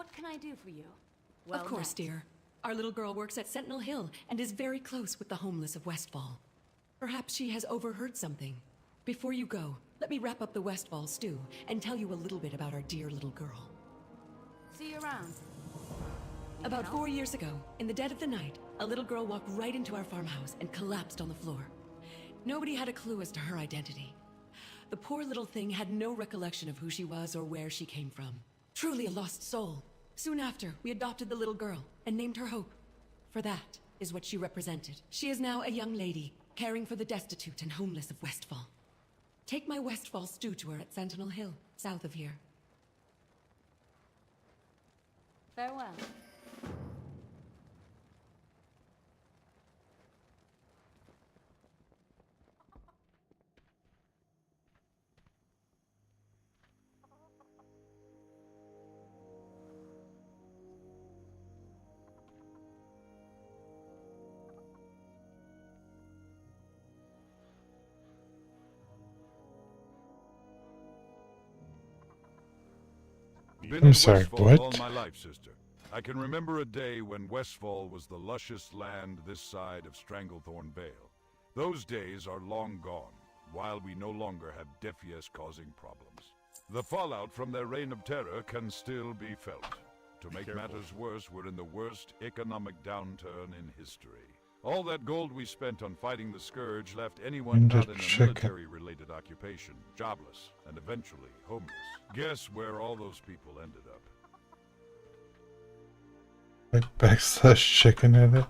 What can I do for you? Of course, dear. Our little girl works at Sentinel Hill and is very close with the homeless of Westfall. Perhaps she has overheard something. Before you go, let me wrap up the Westfall stew and tell you a little bit about our dear little girl. See you around. About 4 years ago, in the dead of the night, a little girl walked right into our farmhouse and collapsed on the floor. Nobody had a clue as to her identity. The poor little thing had no recollection of who she was or where she came from. Truly a lost soul. Soon after, we adopted the little girl and named her Hope. For that is what she represented. She is now a young lady, caring for the destitute and homeless of Westfall. Take my Westfall stew to her at Sentinel Hill, south of here. Farewell. Been in Westfall all my life, sister. I can remember a day when Westfall was the luscious land this side of Stranglethorn Vale. Those days are long gone, while we no longer have Defias causing problems. The fallout from their reign of terror can still be felt. To make matters worse, we're in the worst economic downturn in history. All that gold we spent on fighting the Scourge left anyone not in a military-related occupation jobless and eventually homeless. Guess where all those people ended up? Like backslash chicken in it.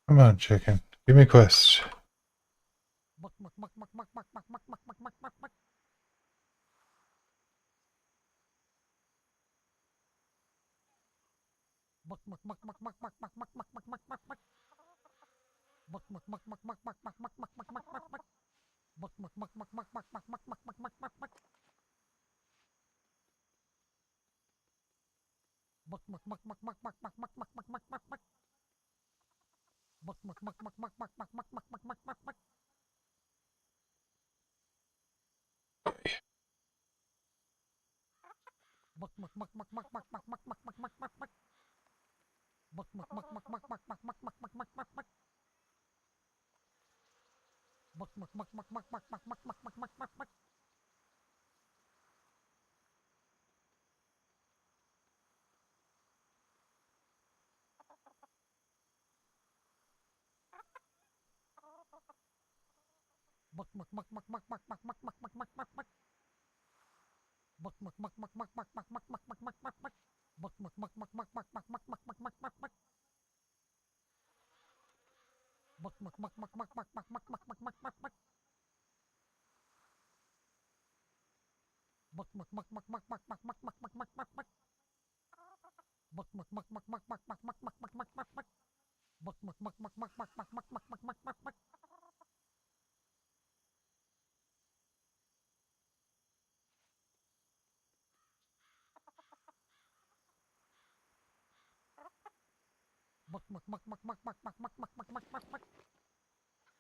Come on, chicken. Give me a quest.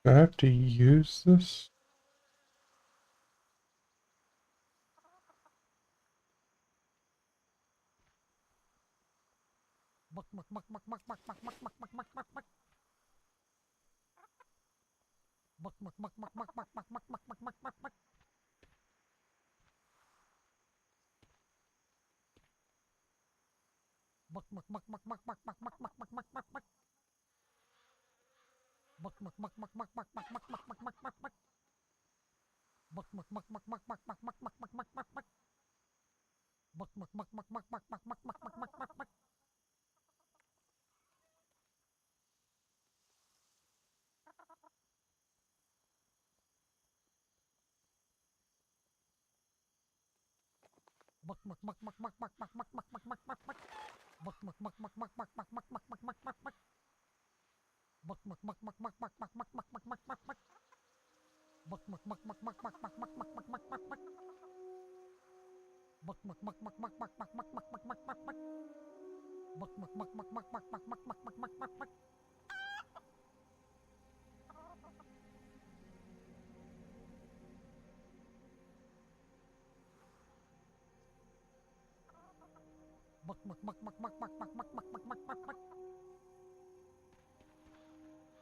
Do I have to use this?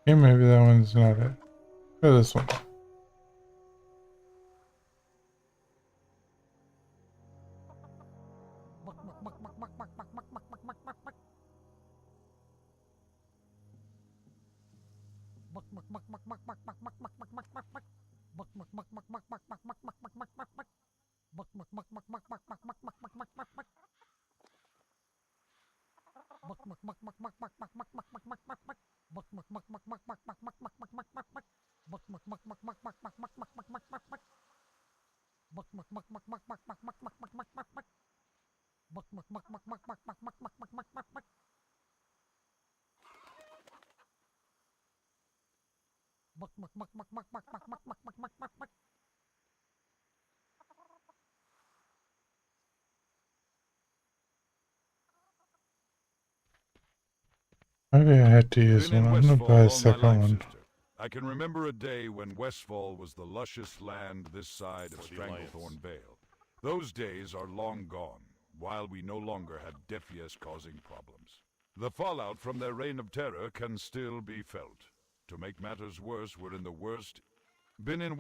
Yeah, maybe that one's not it. Try this one. Maybe I had to use Been one. in I'm gonna buy Westfall a all my second life, one. sister. I can remember a day when Westfall was the luscious land this side of Stranglethorn Vale. Those days are long gone, while we no longer have Defias causing problems. The fallout from their reign of terror can still be felt. To make matters worse, we're in the worst. Been in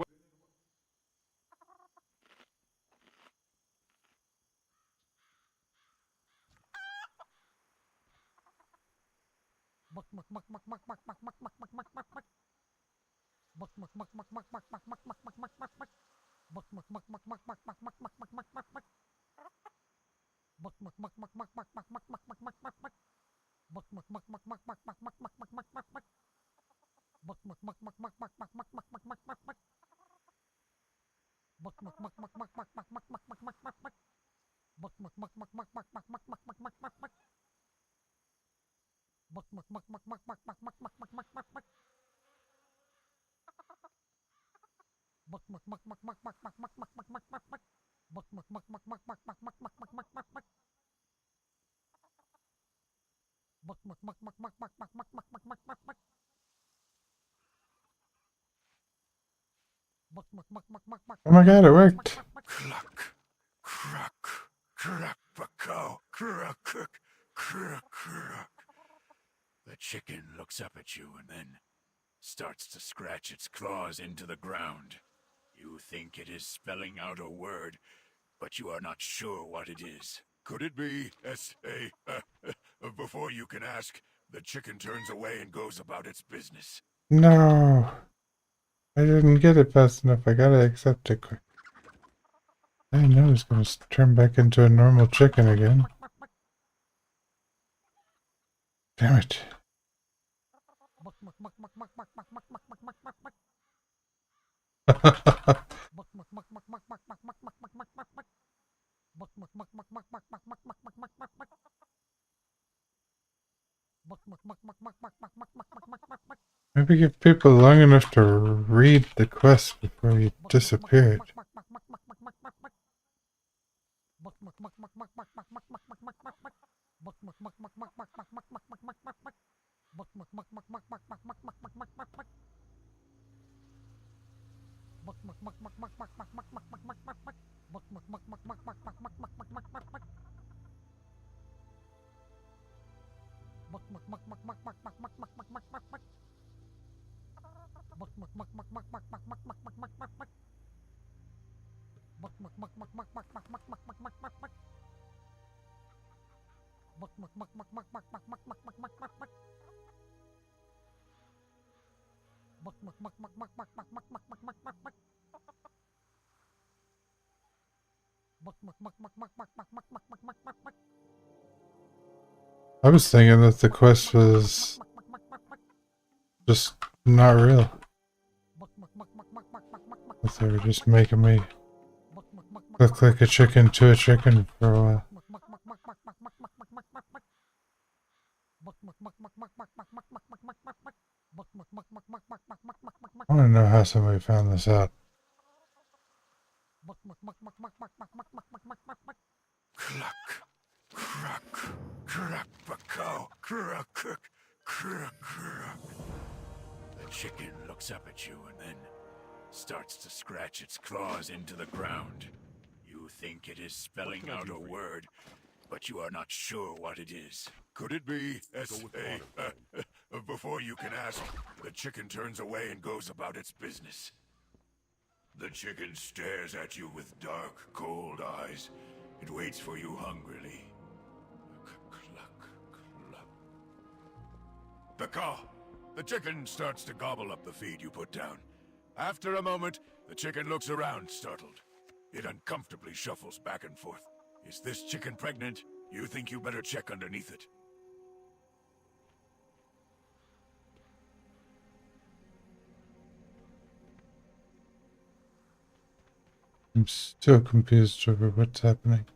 Oh my god, it worked! Cluck, cruck, cruck, bucko, cruck, cruck, cruck, cruck. The chicken looks up at you and then starts to scratch its claws into the ground. You think it is spelling out a word, but you are not sure what it is. Could it be S-A? Before you can ask, the chicken turns away and goes about its business. No! I didn't get it fast enough. I gotta accept it quick. I didn't know it was gonna turn back into a normal chicken again. Damn it. Maybe give people long enough to read the quest before you disappeared. I was thinking that the quest was just not real. That they were just making me look like a chicken to a chicken for a while. I want to know how somebody found this out. Cluck, crack, crack, bacow, crack, crack, crack, crack. The chicken looks up at you and then starts to scratch its claws into the ground. You think it is spelling out a word, but you are not sure what it is. Could it be S.A.? Before you can ask, the chicken turns away and goes about its business. The chicken stares at you with dark, cold eyes. It waits for you hungrily. Cluck, cluck. Bacaw! The chicken starts to gobble up the feed you put down. After a moment, the chicken looks around, startled. It uncomfortably shuffles back and forth. Is this chicken pregnant? You think you better check underneath it. I'm still confused over what's happening.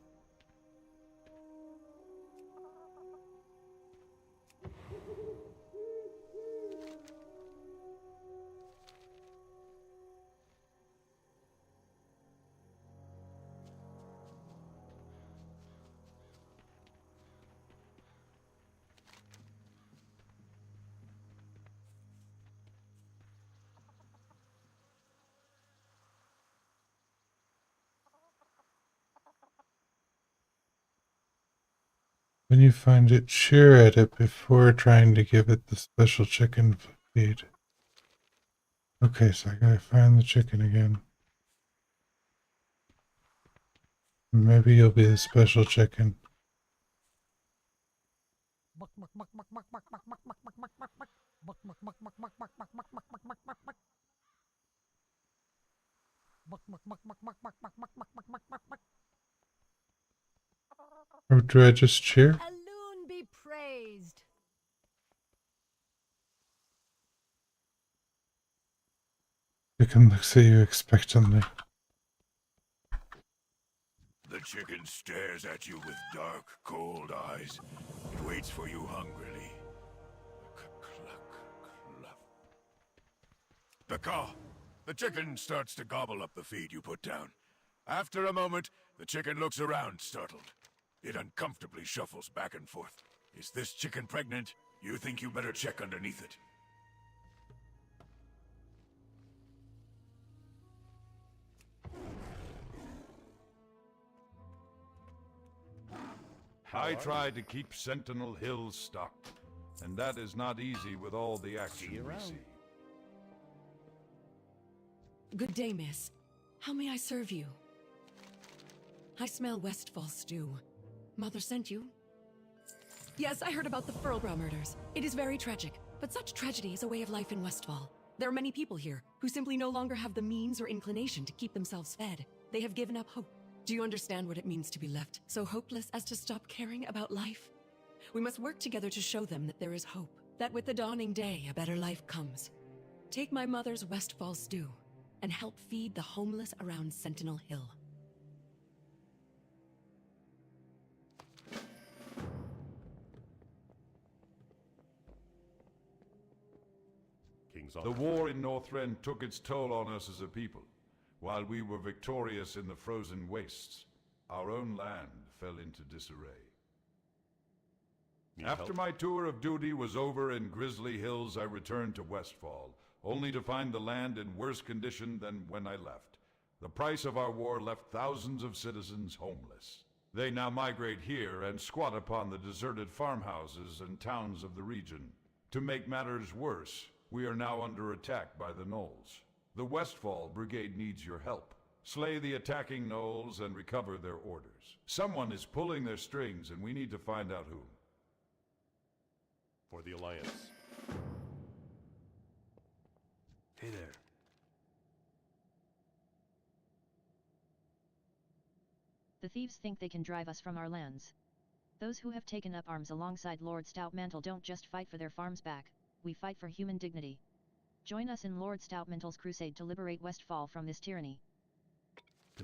When you find it, shear at it before trying to give it the special chicken feed. Okay, so I gotta find the chicken again. Maybe you'll be the special chicken. Or do I just cheer? Alone be praised. Chicken looks at you expectantly. The chicken stares at you with dark, cold eyes. It waits for you hungrily. Cluck, cluck. Bacaw! The chicken starts to gobble up the feed you put down. After a moment, the chicken looks around, startled. It uncomfortably shuffles back and forth. Is this chicken pregnant? You think you better check underneath it. I tried to keep Sentinel Hill stocked, and that is not easy with all the action we see. Good day, miss. How may I serve you? I smell Westfall stew. Mother sent you? Yes, I heard about the Furlbrow murders. It is very tragic, but such tragedy is a way of life in Westfall. There are many people here who simply no longer have the means or inclination to keep themselves fed. They have given up hope. Do you understand what it means to be left so hopeless as to stop caring about life? We must work together to show them that there is hope, that with the dawning day, a better life comes. Take my mother's Westfall stew and help feed the homeless around Sentinel Hill. The war in Northrend took its toll on us as a people. While we were victorious in the frozen wastes, our own land fell into disarray. After my tour of duty was over in Grizzly Hills, I returned to Westfall, only to find the land in worse condition than when I left. The price of our war left thousands of citizens homeless. They now migrate here and squat upon the deserted farmhouses and towns of the region. To make matters worse, we are now under attack by the Gnolls. The Westfall Brigade needs your help. Slay the attacking Gnolls and recover their orders. Someone is pulling their strings and we need to find out who. For the Alliance. Hey there. The thieves think they can drive us from our lands. Those who have taken up arms alongside Lord Stoutmantle don't just fight for their farms back, we fight for human dignity. Join us in Lord Stoutmantle's crusade to liberate Westfall from this tyranny.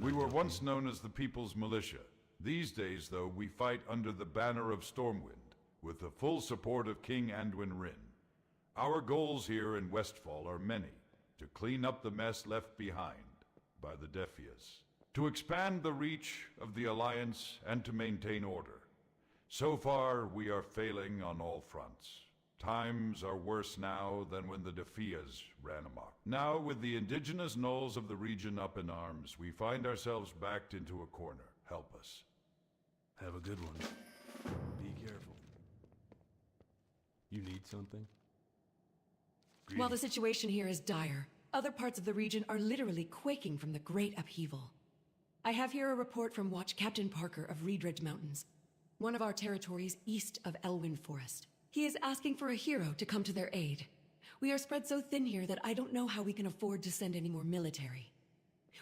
We were once known as the People's Militia. These days, though, we fight under the banner of Stormwind, with the full support of King Anduin Wrynn. Our goals here in Westfall are many: to clean up the mess left behind by the Defias, to expand the reach of the Alliance, and to maintain order. So far, we are failing on all fronts. Times are worse now than when the Defias ran amok. Now, with the indigenous gnolls of the region up in arms, we find ourselves backed into a corner. Help us. Have a good one. Be careful. You need something? While the situation here is dire, other parts of the region are literally quaking from the great upheaval. I have here a report from Watch Captain Parker of Reedridge Mountains, one of our territories east of Elwyn Forest. He is asking for a hero to come to their aid. We are spread so thin here that I don't know how we can afford to send any more military.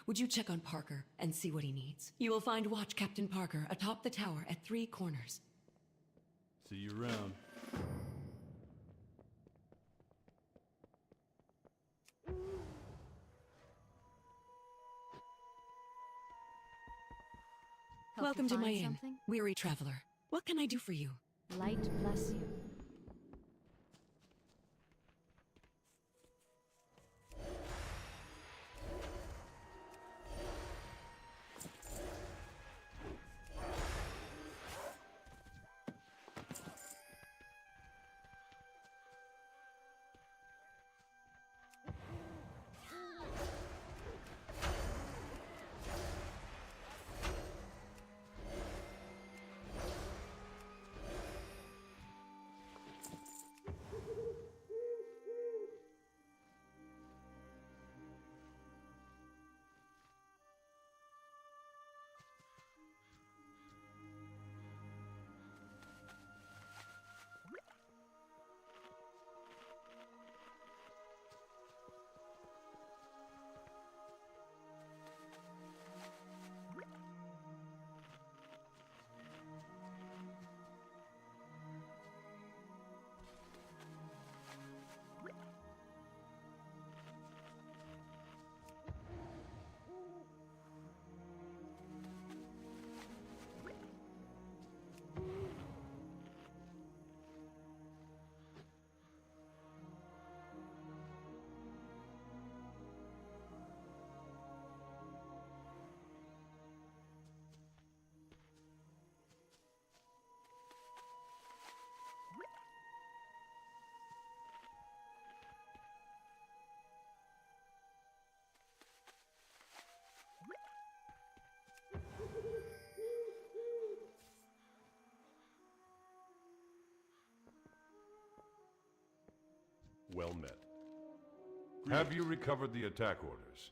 Would you check on Parker and see what he needs? You will find Watch Captain Parker atop the tower at 3 corners. See you around. Help Welcome you to my find inn, something? weary traveler. What can I do for you? Light bless you. Well met. Have you recovered the attack orders?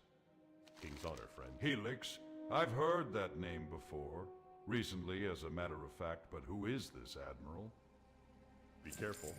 King's honor, friend. Helix? I've heard that name before. Recently, as a matter of fact, but who is this admiral? Be careful.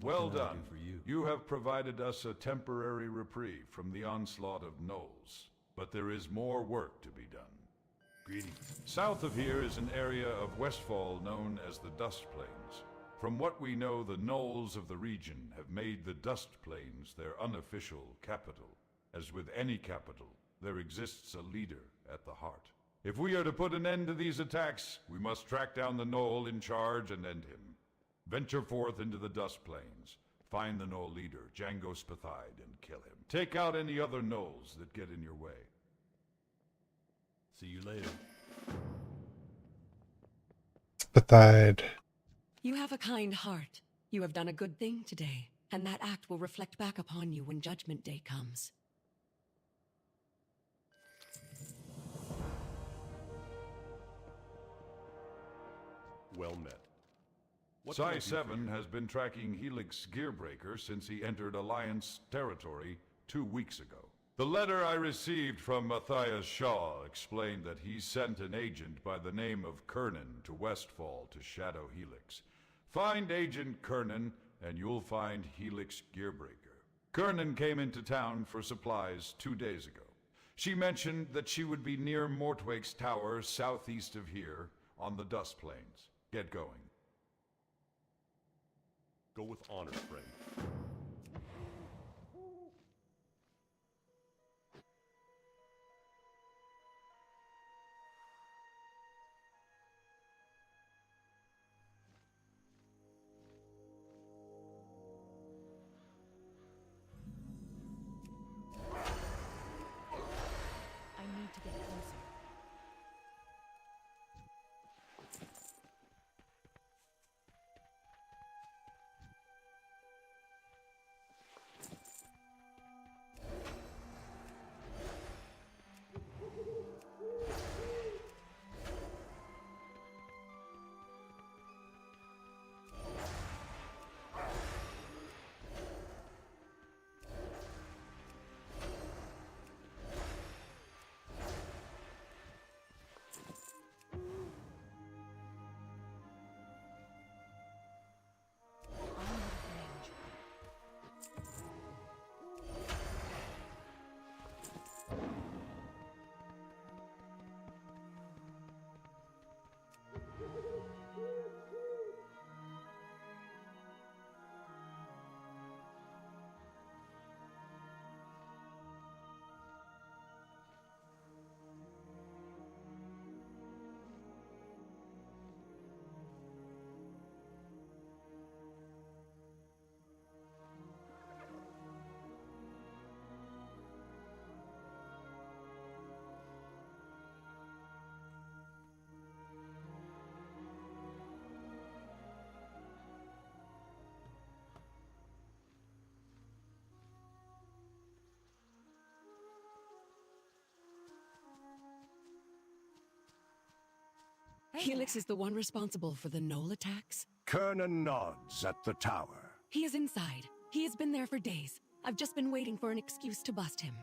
Well can I done. do for you? You have provided us a temporary reprieve from the onslaught of gnolls, but there is more work to be done. Greetings. South of here is an area of Westfall known as the Dust Plains. From what we know, the gnolls of the region have made the Dust Plains their unofficial capital. As with any capital, there exists a leader at the heart. If we are to put an end to these attacks, we must track down the gnoll in charge and end him. Venture forth into the Dust Plains. Find the gnoll leader, Django Spathide, and kill him. Take out any other gnolls that get in your way. See you later. Spathide. You have a kind heart. You have done a good thing today. and that act will reflect back upon you when Judgment Day comes. Well met. What can I do for Psi-7 you? has been tracking Helix Gearbreaker since he entered Alliance territory 2 weeks ago. The letter I received from Matthias Shaw explained that he sent an agent by the name of Kernan to Westfall to shadow Helix. Find Agent Kernan, and you'll find Helix Gearbreaker. Kernan came into town for supplies 2 days ago. She mentioned that she would be near Mortwake's tower southeast of here, on the Dust Plains. Get going. Go with honor, friend. I need to get closer. I'm out of range. Helix is the one responsible for the Knoll attacks? Kernan nods at the tower. He is inside. He has been there for days. I've just been waiting for an excuse to bust him.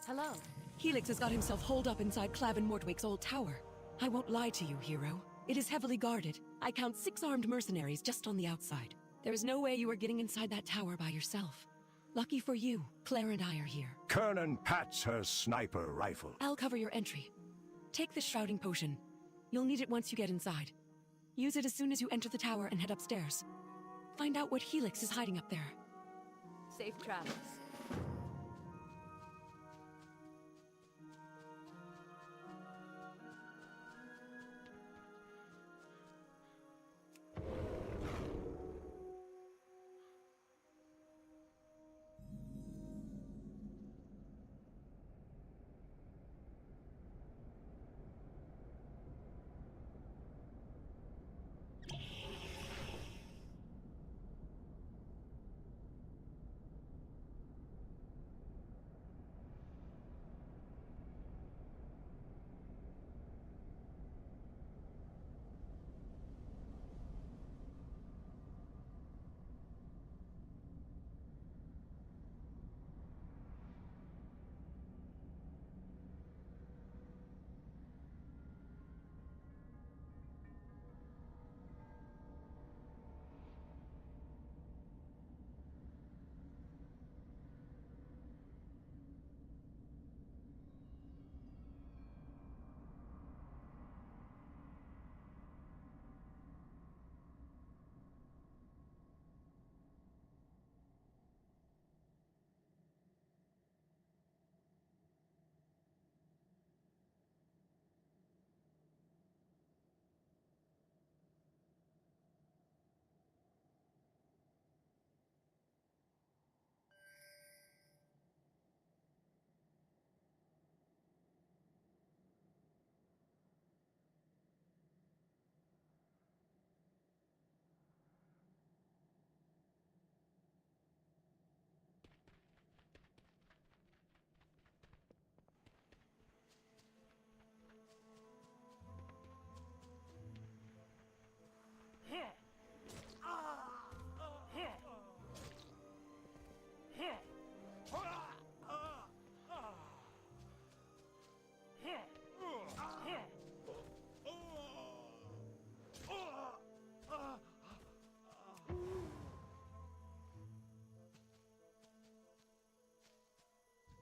Hello. Helix has got himself holed up inside Clavin Mortwake's old tower. I won't lie to you, hero. It is heavily guarded. I count 6 armed mercenaries just on the outside. There is no way you are getting inside that tower by yourself. Lucky for you, Claire and I are here. Kernan pats her sniper rifle. I'll cover your entry. Take the shrouding potion. You'll need it once you get inside. Use it as soon as you enter the tower and head upstairs. Find out what Helix is hiding up there. Safe travels.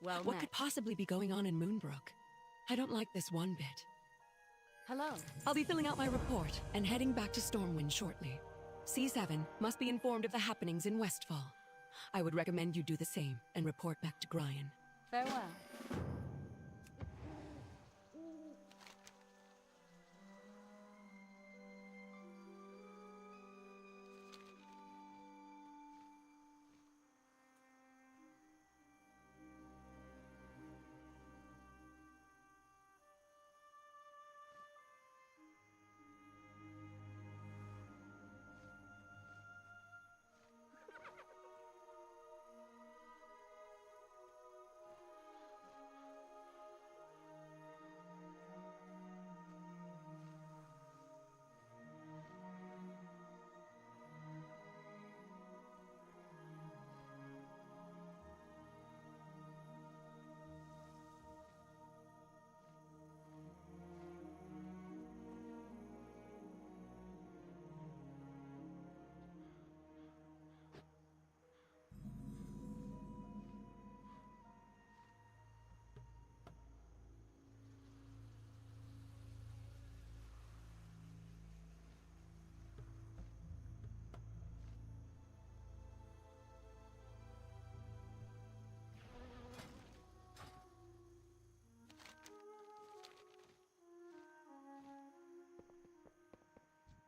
Well What met. could possibly be going on in Moonbrook? I don't like this one bit. Hello. I'll be filling out my report and heading back to Stormwind shortly. C7 must be informed of the happenings in Westfall. I would recommend you do the same and report back to Brian. Farewell.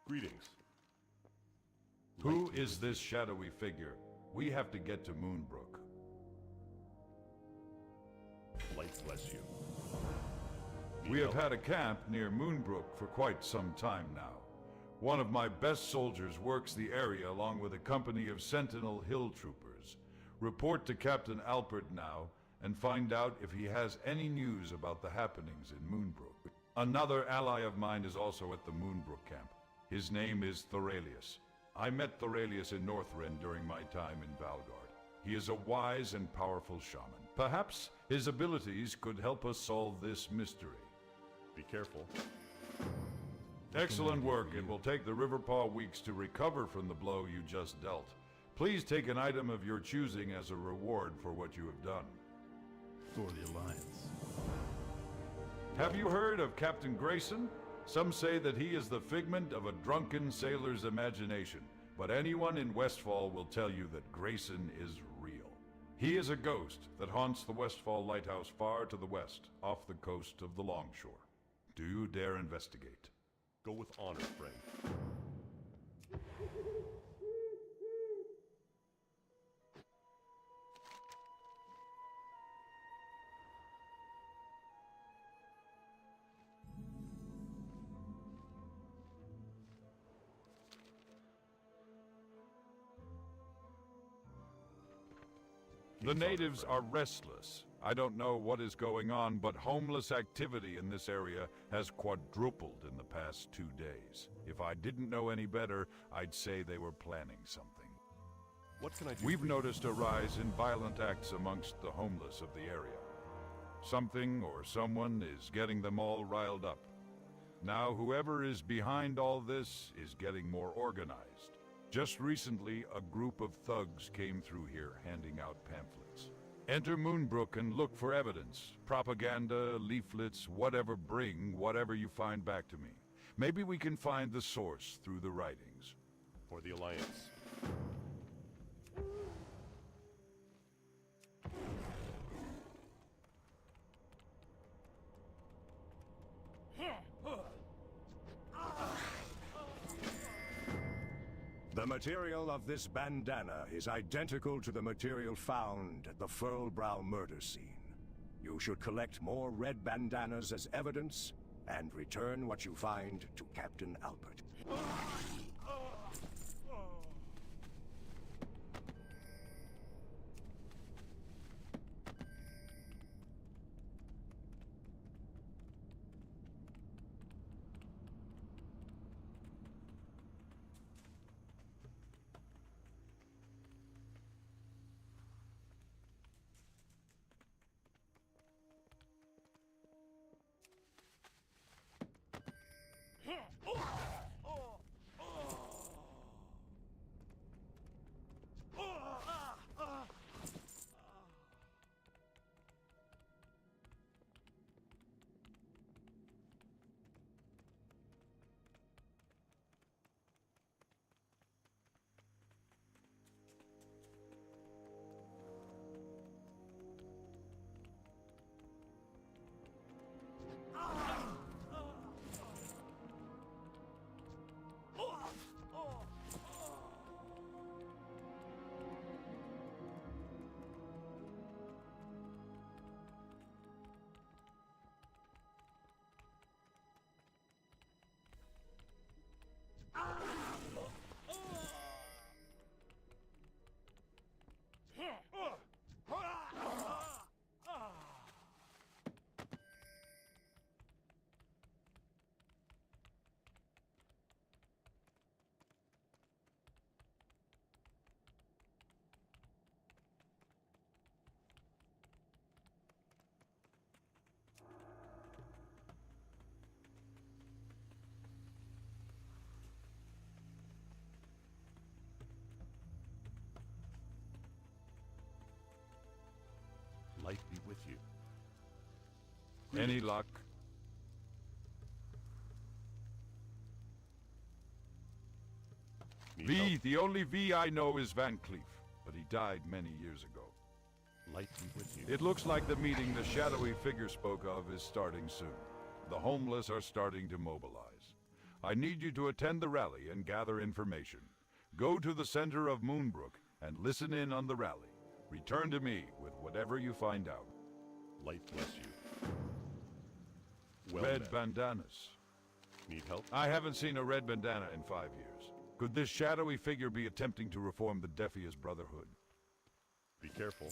Greetings. Who is this shadowy figure? We have to get to Moonbrook. Light bless you. We have had a camp near Moonbrook for quite some time now. One of my best soldiers works the area along with a company of Sentinel Hill Troopers. Report to Captain Alpert now and find out if he has any news about the happenings in Moonbrook. Another ally of mine is also at the Moonbrook camp. His name is Thorelius. I met Thorelius in Northrend during my time in Valgard. He is a wise and powerful shaman. Perhaps his abilities could help us solve this mystery. Be careful. Excellent work. It will take the Riverpaw weeks to recover from the blow you just dealt. Please take an item of your choosing as a reward for what you have done. For the Alliance. Have you heard of Captain Grayson? Some say that he is the figment of a drunken sailor's imagination, but anyone in Westfall will tell you that Grayson is real. He is a ghost that haunts the Westfall Lighthouse far to the west, off the coast of the Longshore. Do you dare investigate? Go with honor, friend. The natives are restless. I don't know what is going on, but homeless activity in this area has quadrupled in the past 2 days. If I didn't know any better, I'd say they were planning something. What can I do? We've noticed a rise in violent acts amongst the homeless of the area. Something or someone is getting them all riled up. Now, whoever is behind all this is getting more organized. Just recently, a group of thugs came through here handing out pamphlets. Enter Moonbrook and look for evidence. Propaganda, leaflets, whatever. Bring whatever you find back to me. Maybe we can find the source through the writings. For the Alliance. The material of this bandana is identical to the material found at the Furlbrow murder scene. You should collect more red bandanas as evidence and return what you find to Captain Alpert. Light be with you. Any luck? Need V, help? the only V I know is Van Cleef, but he died many years ago. Light be with you. It looks like the meeting the shadowy figure spoke of is starting soon. The homeless are starting to mobilize. I need you to attend the rally and gather information. Go to the center of Moonbrook and listen in on the rally. Return to me with whatever you find out. Light bless you. Well Red met. bandanas. Need help? I haven't seen a red bandana in 5 years. Could this shadowy figure be attempting to reform the Defias Brotherhood? Be careful.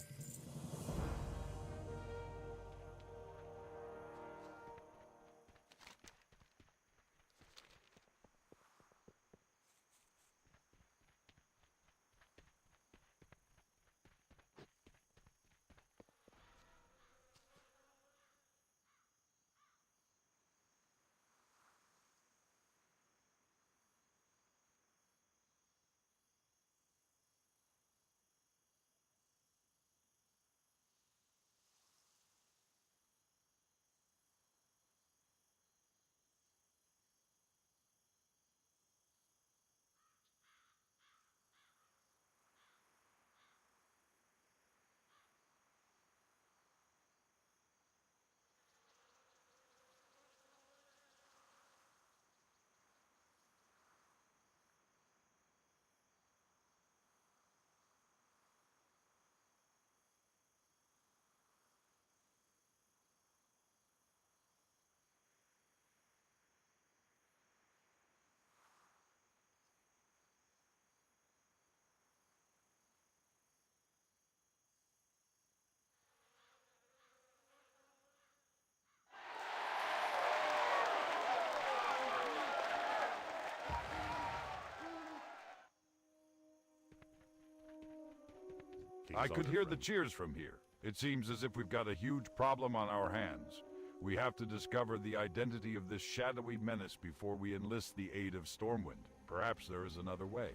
I could hear the friend. cheers from here. It seems as if we've got a huge problem on our hands. We have to discover the identity of this shadowy menace before we enlist the aid of Stormwind. Perhaps there is another way.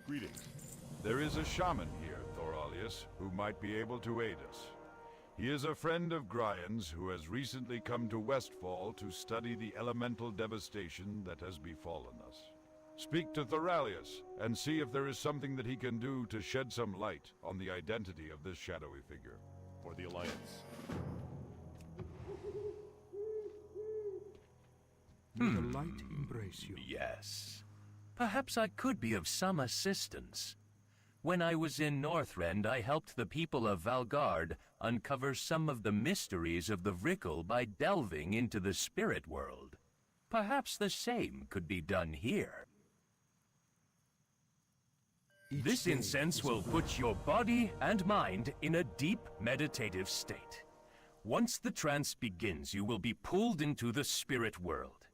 Greetings. There is a shaman here, Thoralius, who might be able to aid us. He is a friend of Gryan's who has recently come to Westfall to study the elemental devastation that has befallen us. Speak to Thoralius and see if there is something that he can do to shed some light on the identity of this shadowy figure. For the Alliance. May the light embrace you. Yes. Perhaps I could be of some assistance. When I was in Northrend, I helped the people of Valgard uncover some of the mysteries of the Vrickle by delving into the spirit world. Perhaps the same could be done here. This incense will put your body and mind in a deep meditative state. Once the trance begins, you will be pulled into the spirit world.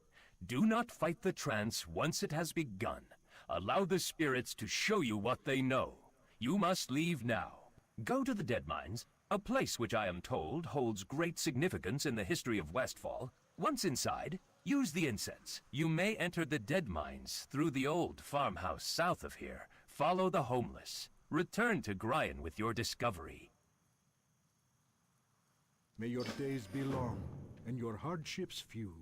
Do not fight the trance once it has begun. Allow the spirits to show you what they know. You must leave now. Go to the Dead Mines, a place which I am told holds great significance in the history of Westfall. Once inside, use the incense. You may enter the Dead Mines through the old farmhouse south of here. Follow the homeless. Return to Gryan with your discovery. May your days be long, and your hardships few.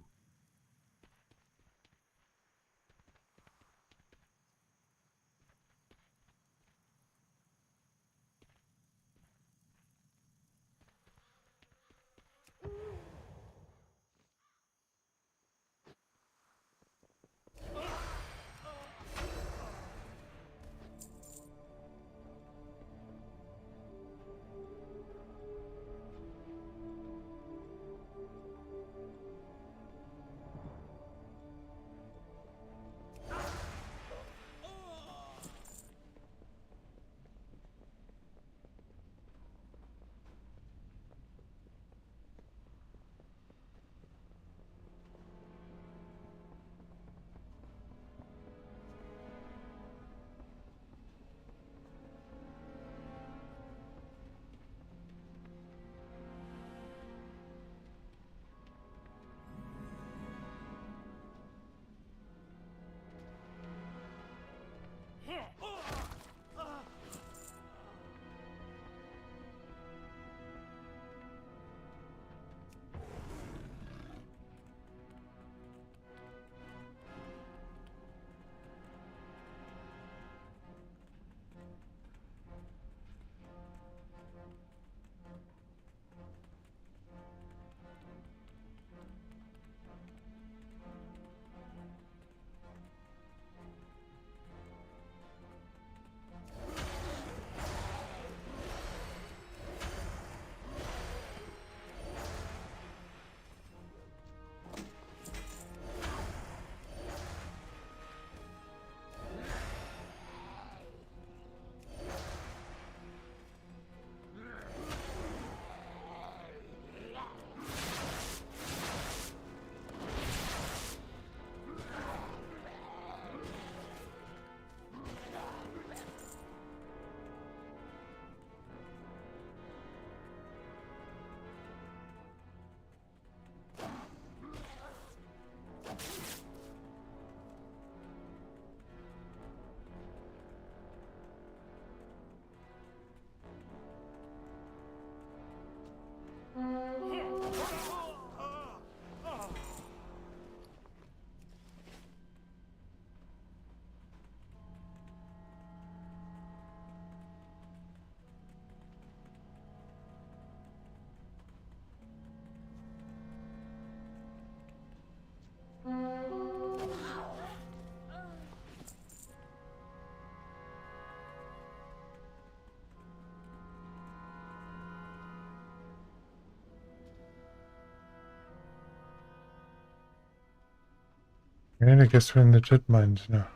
And I guess we're in the jet mines now.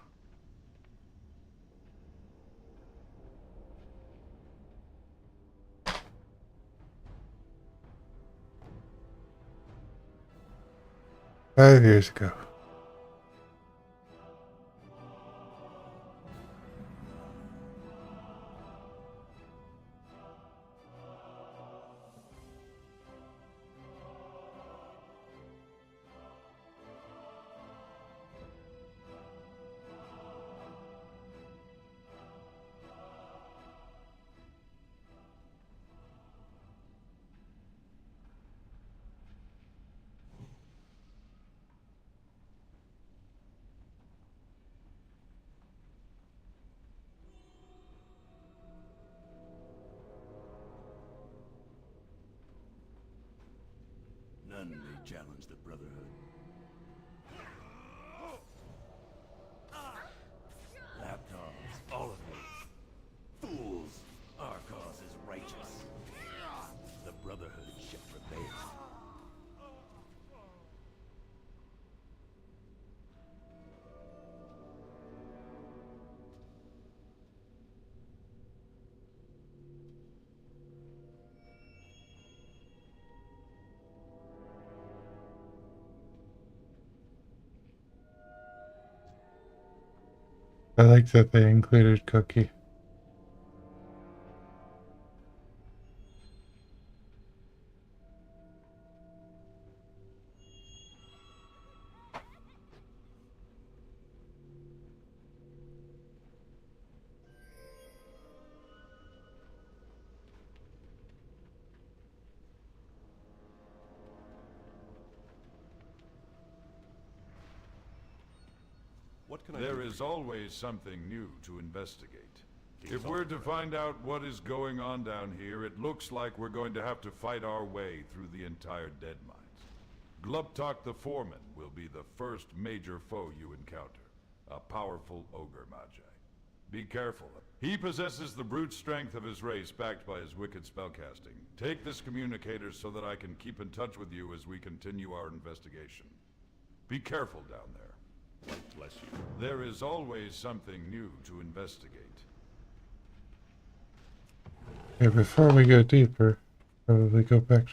Five years ago. None may challenge the Brotherhood. Lapdogs, all of you. Fools! Our cause is righteous. The Brotherhood shall prevail. I like that they included Cookie. What can I There do? is always something new to investigate. If we're to find out what is going on down here, it looks like we're going to have to fight our way through the entire dead mines. Gluptok the Foreman will be the first major foe you encounter. A powerful ogre magi. Be careful. He possesses the brute strength of his race backed by his wicked spellcasting. Take this communicator so that I can keep in touch with you as we continue our investigation. Be careful down there. Light bless you. There is always something new to investigate. Yeah, before we go deeper, probably go back.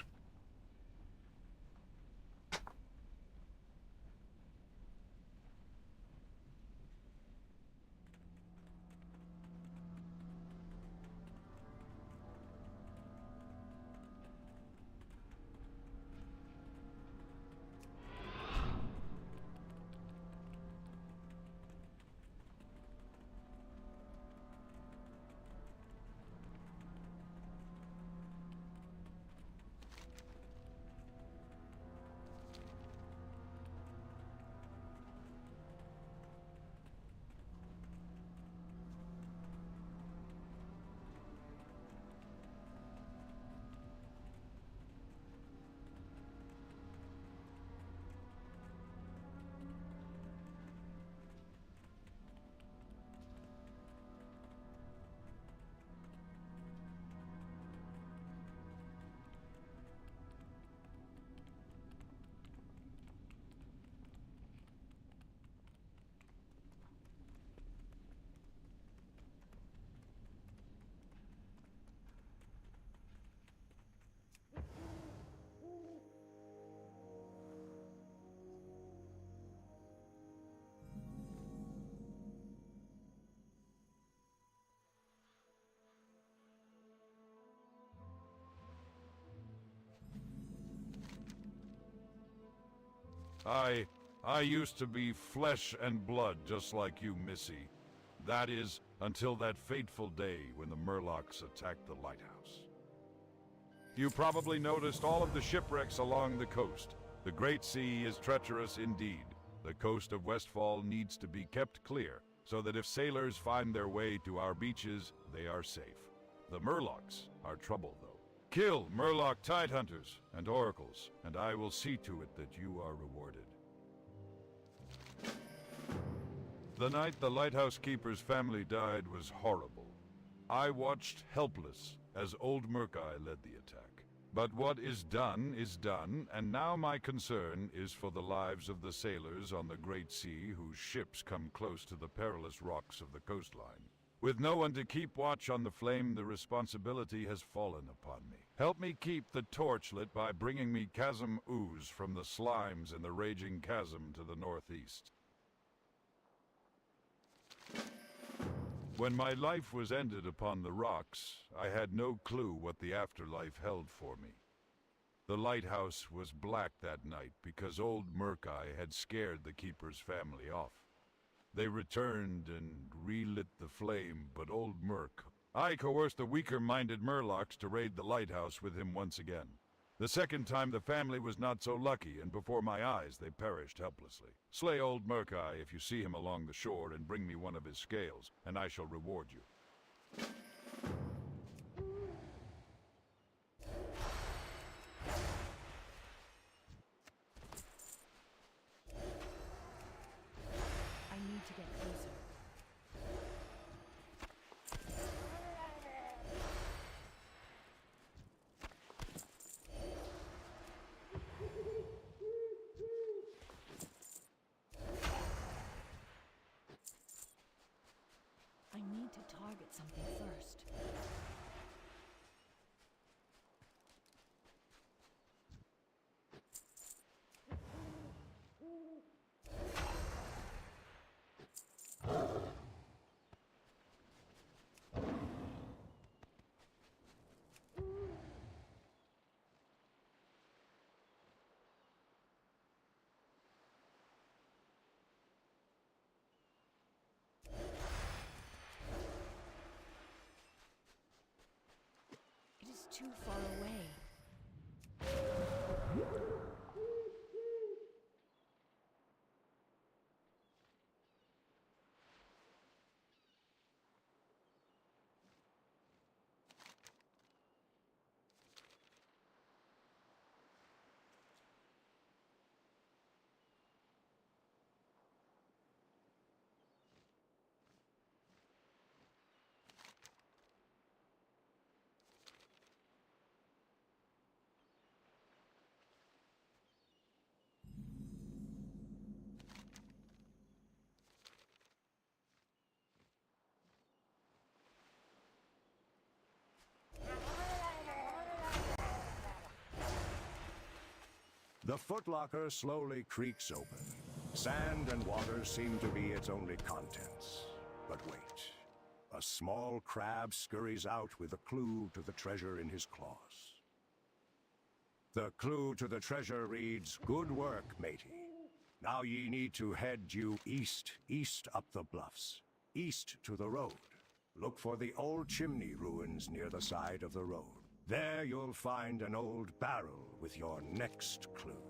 I used to be flesh and blood just like you, Missy. That is, until that fateful day when the Murlocs attacked the lighthouse. You probably noticed all of the shipwrecks along the coast. The Great Sea is treacherous indeed. The coast of Westfall needs to be kept clear, so that if sailors find their way to our beaches, they are safe. The Murlocs are trouble, though. Kill Murloc Tidehunters and Oracles, and I will see to it that you are rewarded. The night the Lighthouse Keeper's family died was horrible. I watched helpless as old Murkai led the attack. But what is done, and now my concern is for the lives of the sailors on the Great Sea whose ships come close to the perilous rocks of the coastline. With no one to keep watch on the flame, the responsibility has fallen upon me. Help me keep the torch lit by bringing me chasm ooze from the slimes in the raging chasm to the northeast. When my life was ended upon the rocks, I had no clue what the afterlife held for me. The lighthouse was black that night because old Murk-Eye had scared the keeper's family off. They returned and relit the flame, but old Murk-Eye coerced the weaker-minded Murlocs to raid the lighthouse with him once again. The second time the family was not so lucky, and before my eyes they perished helplessly. Slay old Murk-Eye if you see him along the shore, and bring me one of his scales, and I shall reward you. I need to get closer. I need to target something first. It is too far away. The footlocker slowly creaks open. Sand and water seem to be its only contents. But wait. A small crab scurries out with a clue to the treasure in his claws. The clue to the treasure reads, "Good work, matey. Now ye need to head due east up the bluffs. East to the road. Look for the old chimney ruins near the side of the road. There you'll find an old barrel with your next clue."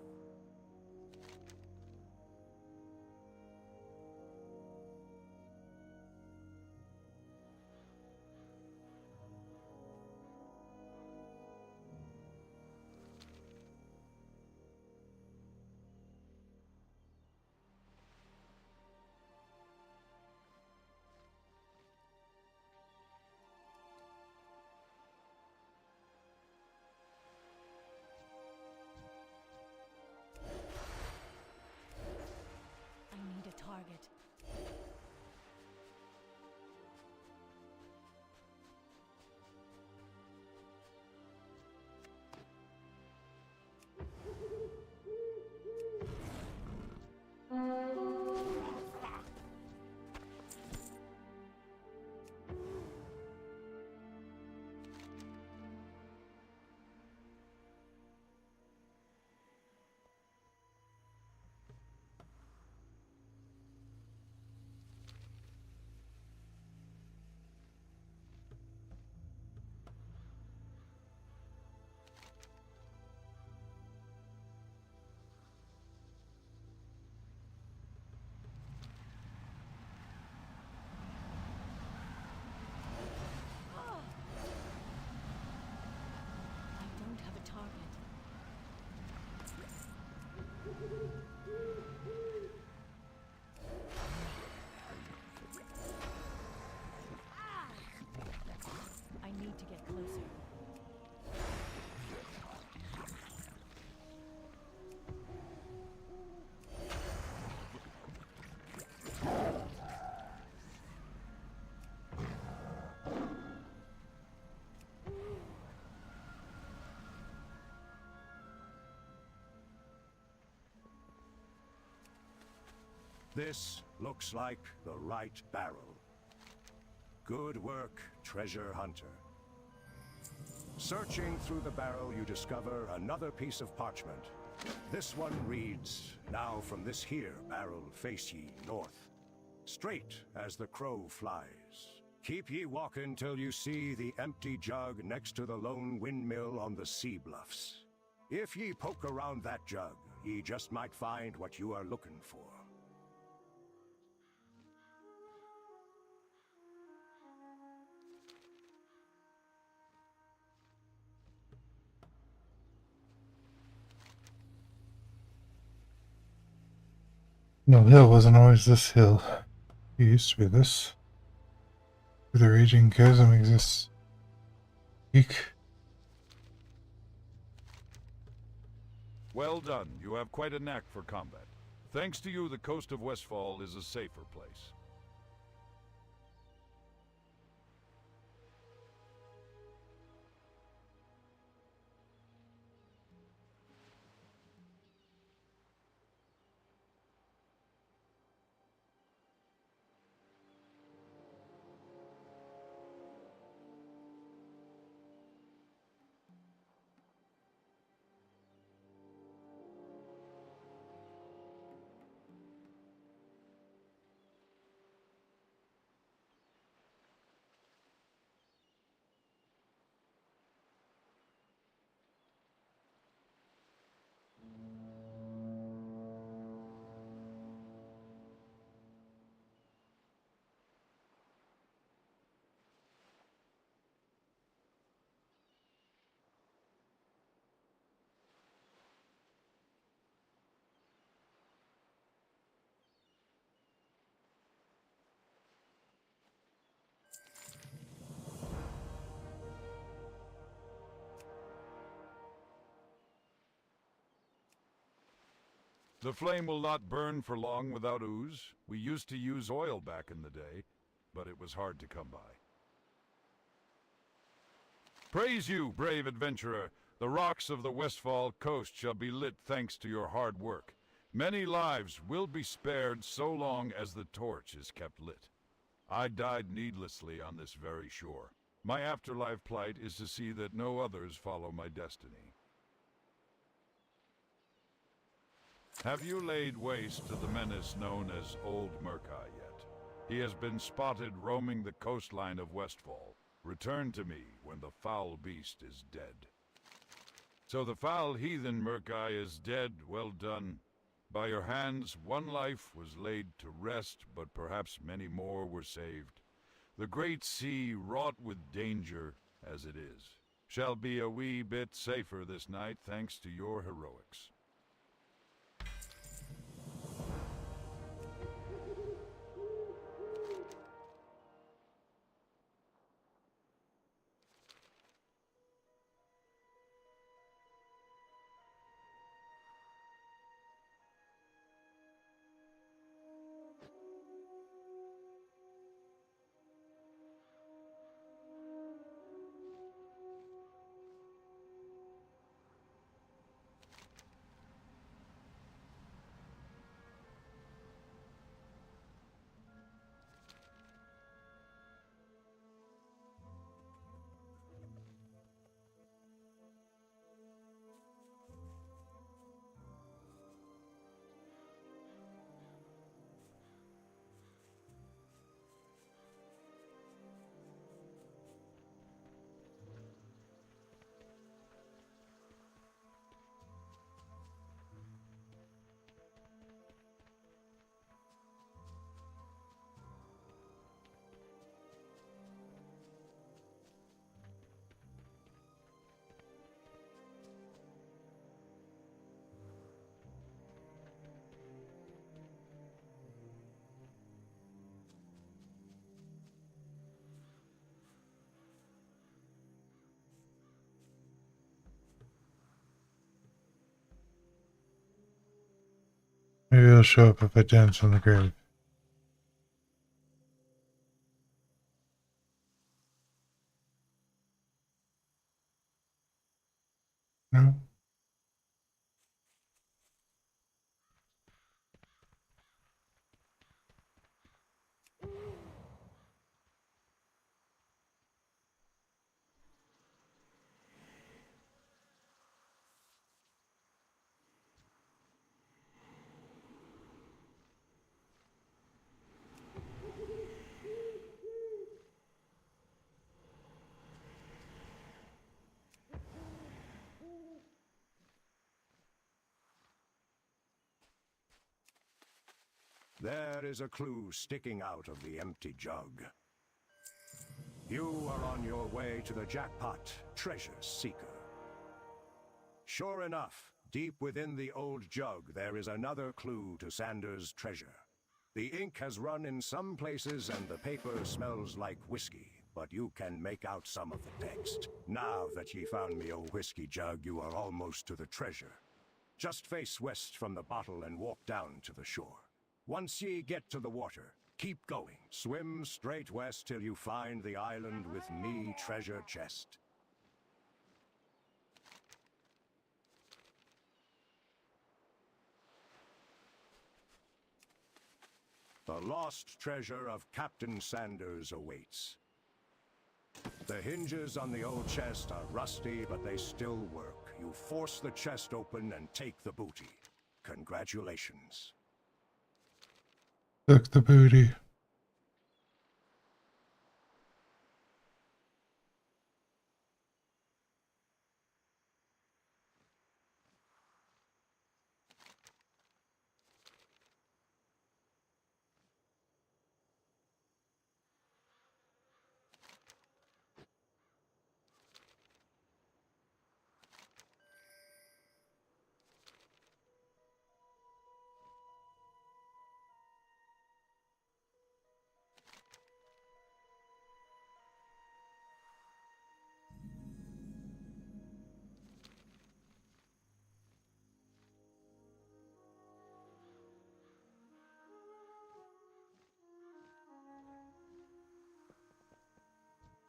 This looks like the right barrel. Good work, treasure hunter. Searching through the barrel, you discover another piece of parchment. This one reads, "Now from this here barrel face ye north, straight as the crow flies. Keep ye walking till you see the empty jug next to the lone windmill on the sea bluffs. If ye poke around that jug, ye just might find what you are looking for." No, hill wasn't always this hill. It used to be this. Where the raging chasm exists. Eek. Well done. You have quite a knack for combat. Thanks to you, the coast of Westfall is a safer place. The flame will not burn for long without ooze. We used to use oil back in the day, but it was hard to come by. Praise you, brave adventurer. The rocks of the Westfall coast shall be lit thanks to your hard work. Many lives will be spared so long as the torch is kept lit. I died needlessly on this very shore. My afterlife plight is to see that no others follow my destiny. Have you laid waste to the menace known as Old Murkai yet? He has been spotted roaming the coastline of Westfall. Return to me when the foul beast is dead. So the foul heathen Murkai is dead. Well done. By your hands, one life was laid to rest, but perhaps many more were saved. The great sea, wrought with danger as it is, shall be a wee bit safer this night thanks to your heroics. Maybe it'll show up if I dance on the grave. No? There is a clue sticking out of the empty jug. You are on your way to the jackpot, Treasure Seeker. Sure enough, deep within the old jug there is another clue to Sanders' treasure. The ink has run in some places and the paper smells like whiskey, but you can make out some of the text. Now that ye found me, O whiskey jug, you are almost to the treasure. Just face west from the bottle and walk down to the shore. Once ye get to the water, keep going. Swim straight west till you find the island with me treasure chest. The lost treasure of Captain Sanders awaits. The hinges on the old chest are rusty, but they still work. You force the chest open and take the booty. Congratulations. Took the booty.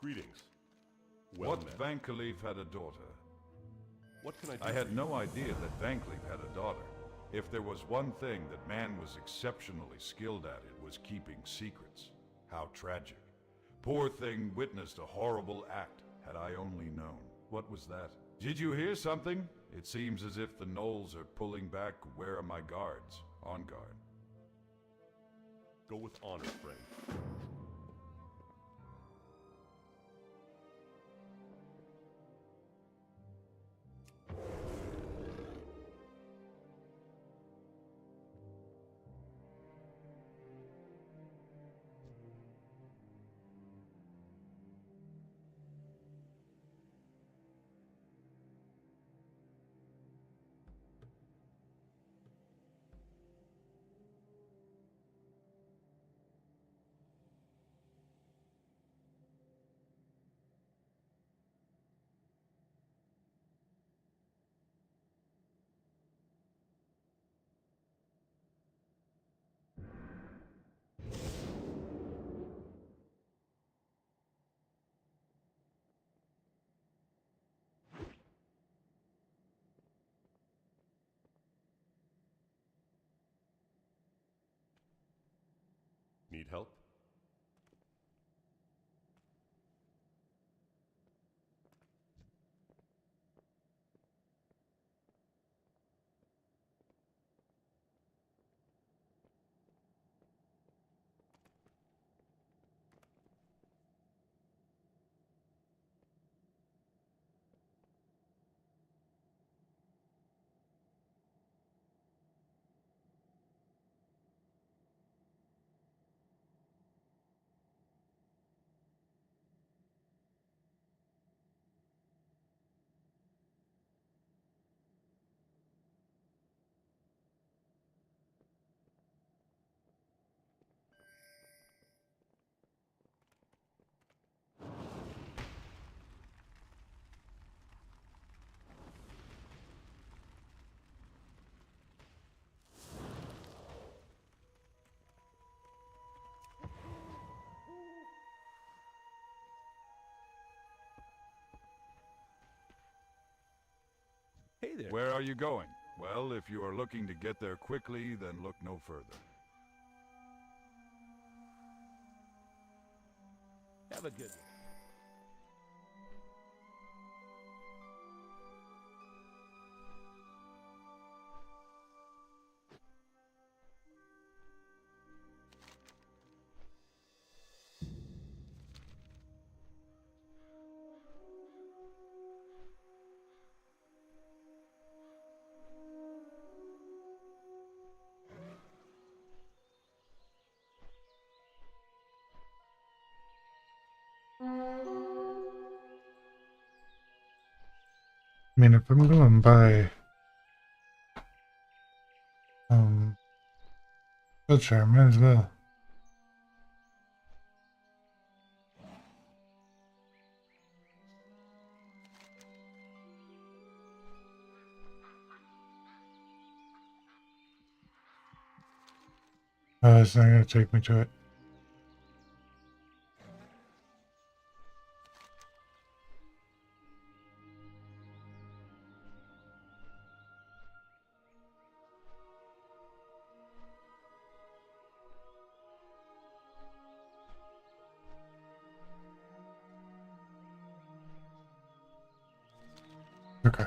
Greetings. Well What met. Van Cleef had a daughter? What can I do? I had no idea that Van Cleef had a daughter. If there was one thing that man was exceptionally skilled at, it was keeping secrets. How tragic. Poor thing witnessed a horrible act. Had I only known. What was that? Did you hear something? It seems as if the gnolls are pulling back. Where are my guards? On guard. Go with honor, friend. Need help? Hey there. Where are you going? Well, if you are looking to get there quickly, then look no further. Have a good one. mean, if I'm going by wheelchair, I might as well. Oh, it's not gonna take me to it. Okay.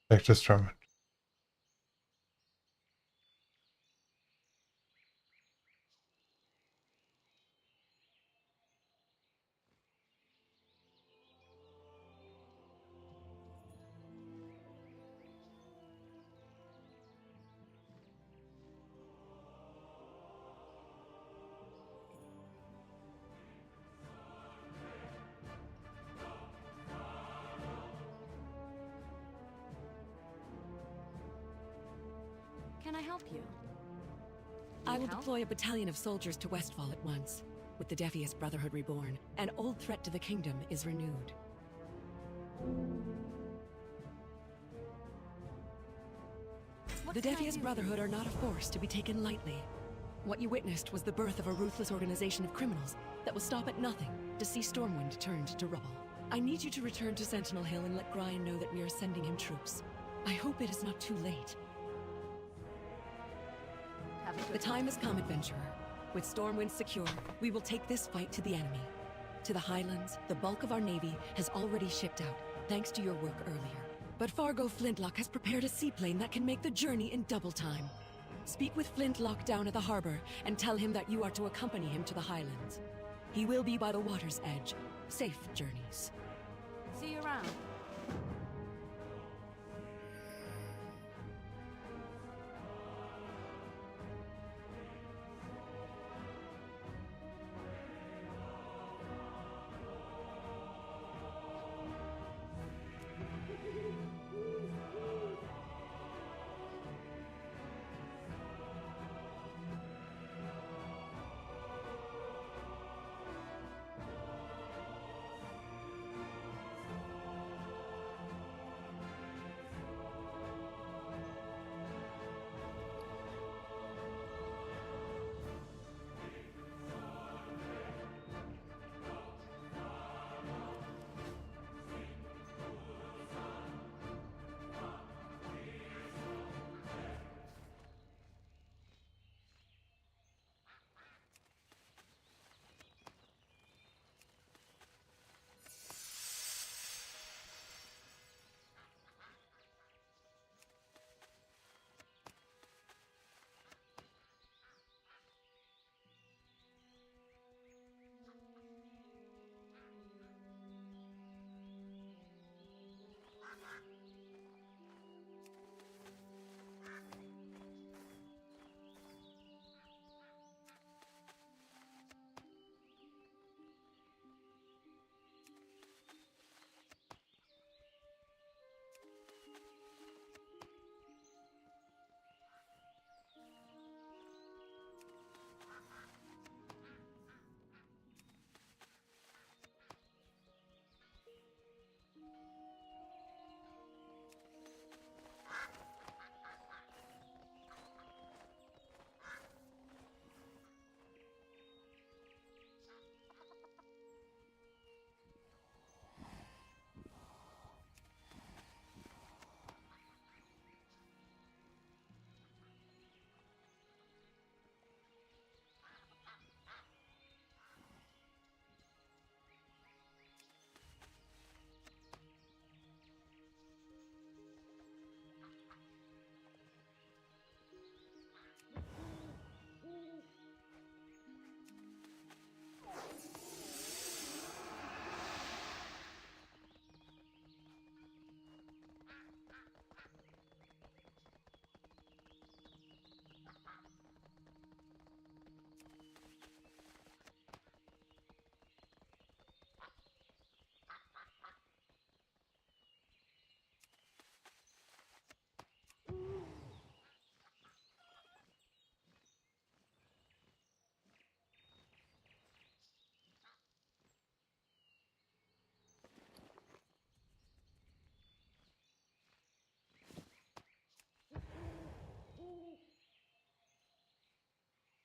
Back to Stormwind. Can I help you? I will help? deploy a battalion of soldiers to Westfall at once. With the Devious Brotherhood reborn, an old threat to the kingdom is renewed. What The can I Devious do? Brotherhood are not a force to be taken lightly. What you witnessed was the birth of a ruthless organization of criminals that will stop at nothing to see Stormwind turned to rubble. I need you to return to Sentinel Hill and let Brian know that we are sending him troops. I hope it is not too late. Have a good The time has come, adventurer. With Stormwind secure, we will take this fight to the enemy. To the Highlands, the bulk of our navy has already shipped out, thanks to your work earlier. But Fargo Flintlock has prepared a seaplane that can make the journey in double time. Speak with Flintlock down at the harbor and tell him that you are to accompany him to the Highlands. He will be by the water's edge. Safe journeys. See you around.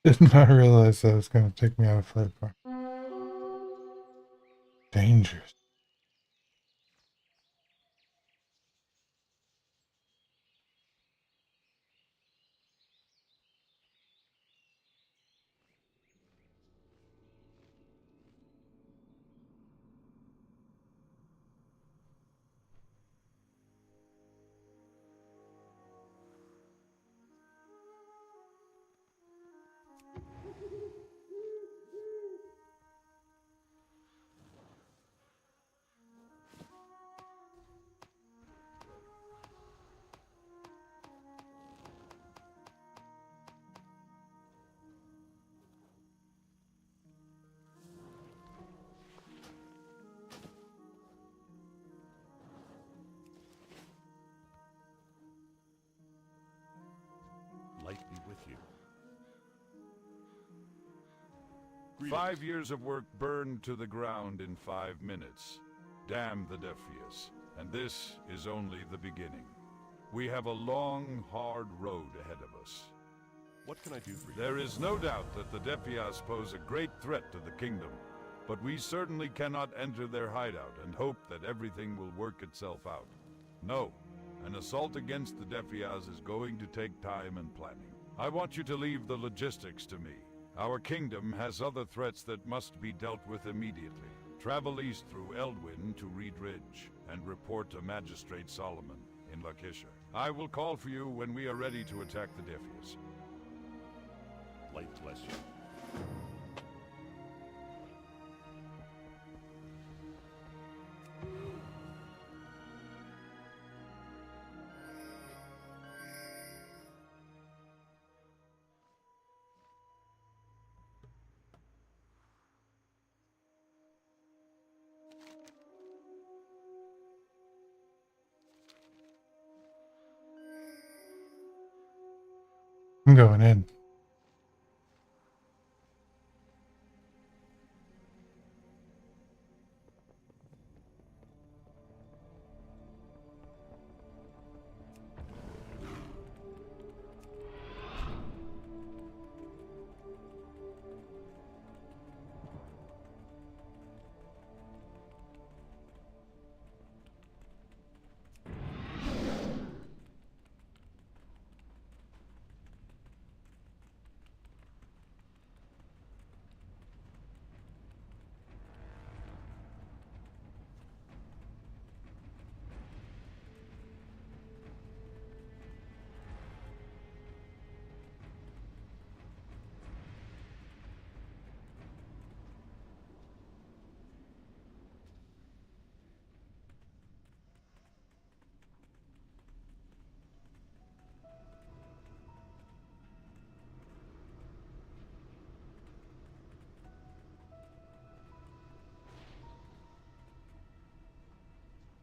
Did not realize that was going to take me out of platform. Dangerous. you. 5 years of work burned to the ground in 5 minutes. Damn the Defias. And this is only the beginning. We have a long, hard road ahead of us. What can I do for you? There is no doubt that the Defias pose a great threat to the kingdom, but we certainly cannot enter their hideout and hope that everything will work itself out. No, an assault against the Defias is going to take time and planning. I want you to leave the logistics to me. Our kingdom has other threats that must be dealt with immediately. Travel east through Eldwyn to Reed Ridge and report to Magistrate Solomon in Lakeisha. I will call for you when we are ready to attack the Defias. Light bless you. I'm going in.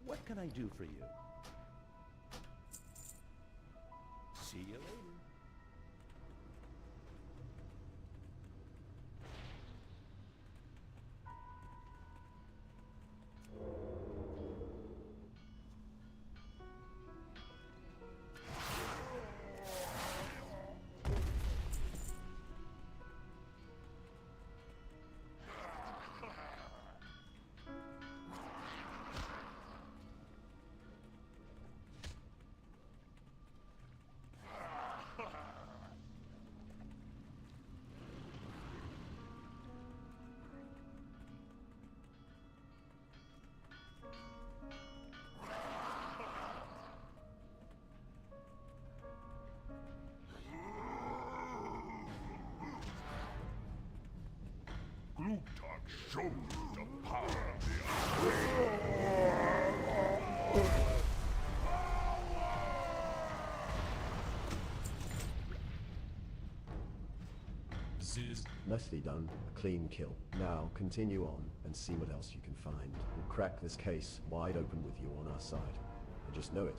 What can I do for you? See you later. Glutak shows the power of the Nicely done. A clean kill. Now continue on and see what else you can find. We'll crack this case wide open with you on our side. And just know it.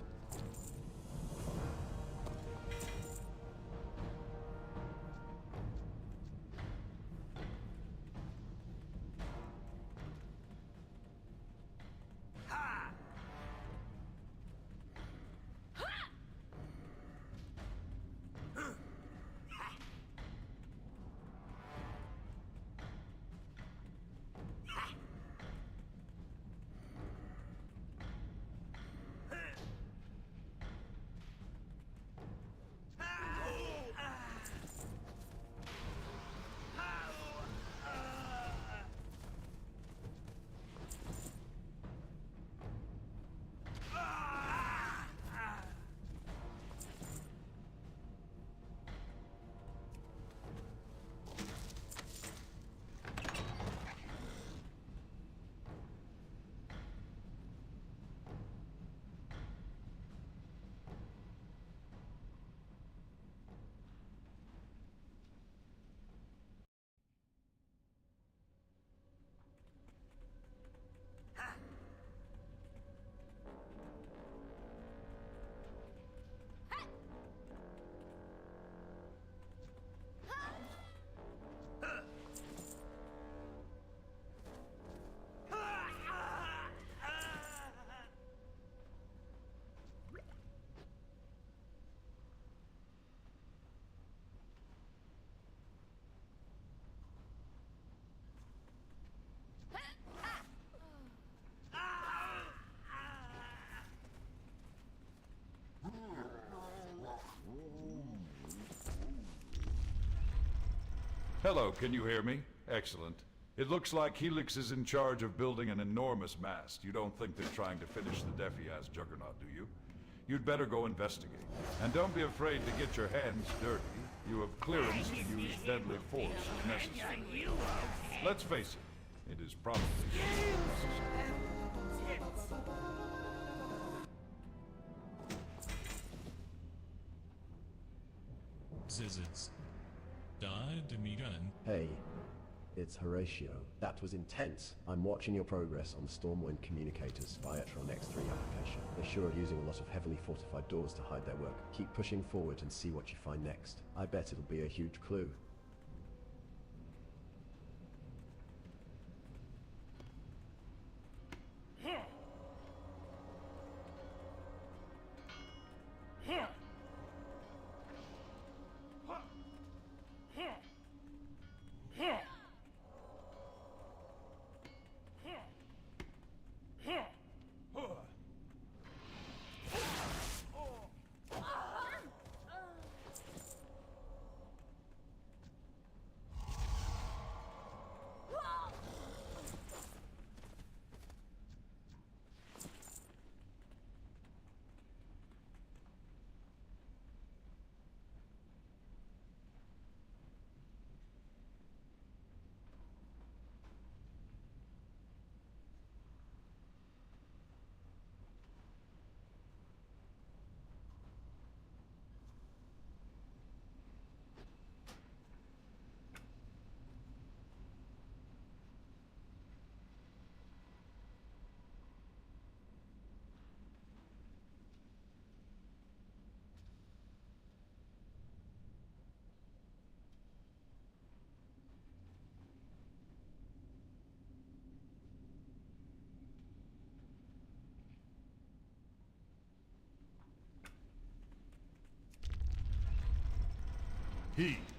Hello, can you hear me? Excellent. It looks like Helix is in charge of building an enormous mast. You don't think they're trying to finish the Defias juggernaut, do you? You'd better go investigate. And don't be afraid to get your hands dirty. You have clearance to use deadly force if necessary. Let's face it, it is probably necessary. Zizits. Da Demiran. Hey, it's Horatio. That was intense. I'm watching your progress on the Stormwind communicators Biatron X3 application. They're sure are using a lot of heavily fortified doors to hide their work. Keep pushing forward and see what you find next. I bet it'll be a huge clue.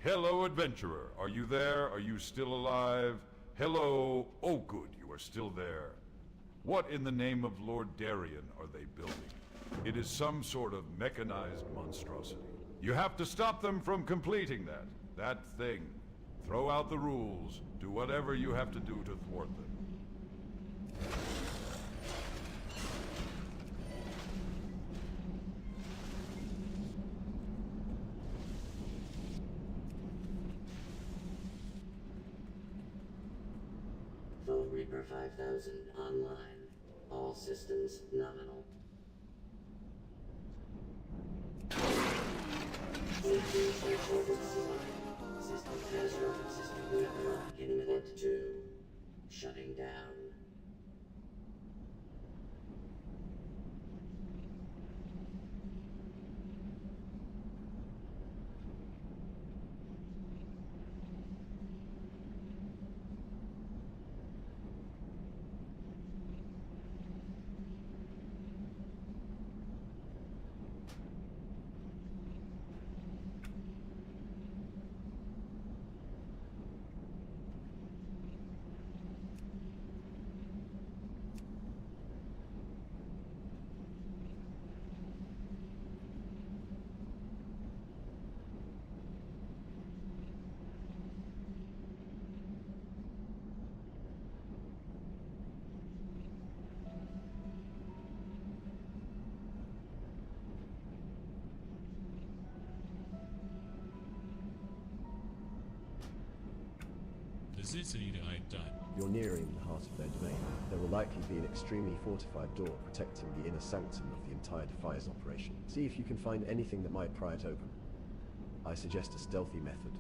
Hello, adventurer. Are you there? Are you still alive? Hello. Oh, good, you are still there. What in the name of Lord Darien are they building? It is some sort of mechanized monstrosity. You have to stop them from completing that thing. Throw out the rules. Do whatever you have to do to thwart them. Reaper 5000 online. All systems nominal. System catastrophic system weapon imminent 2. Shutting down. You're nearing the heart of their domain. There will likely be an extremely fortified door protecting the inner sanctum of the entire Defias operation. See if you can find anything that might pry it open. I suggest a stealthy method.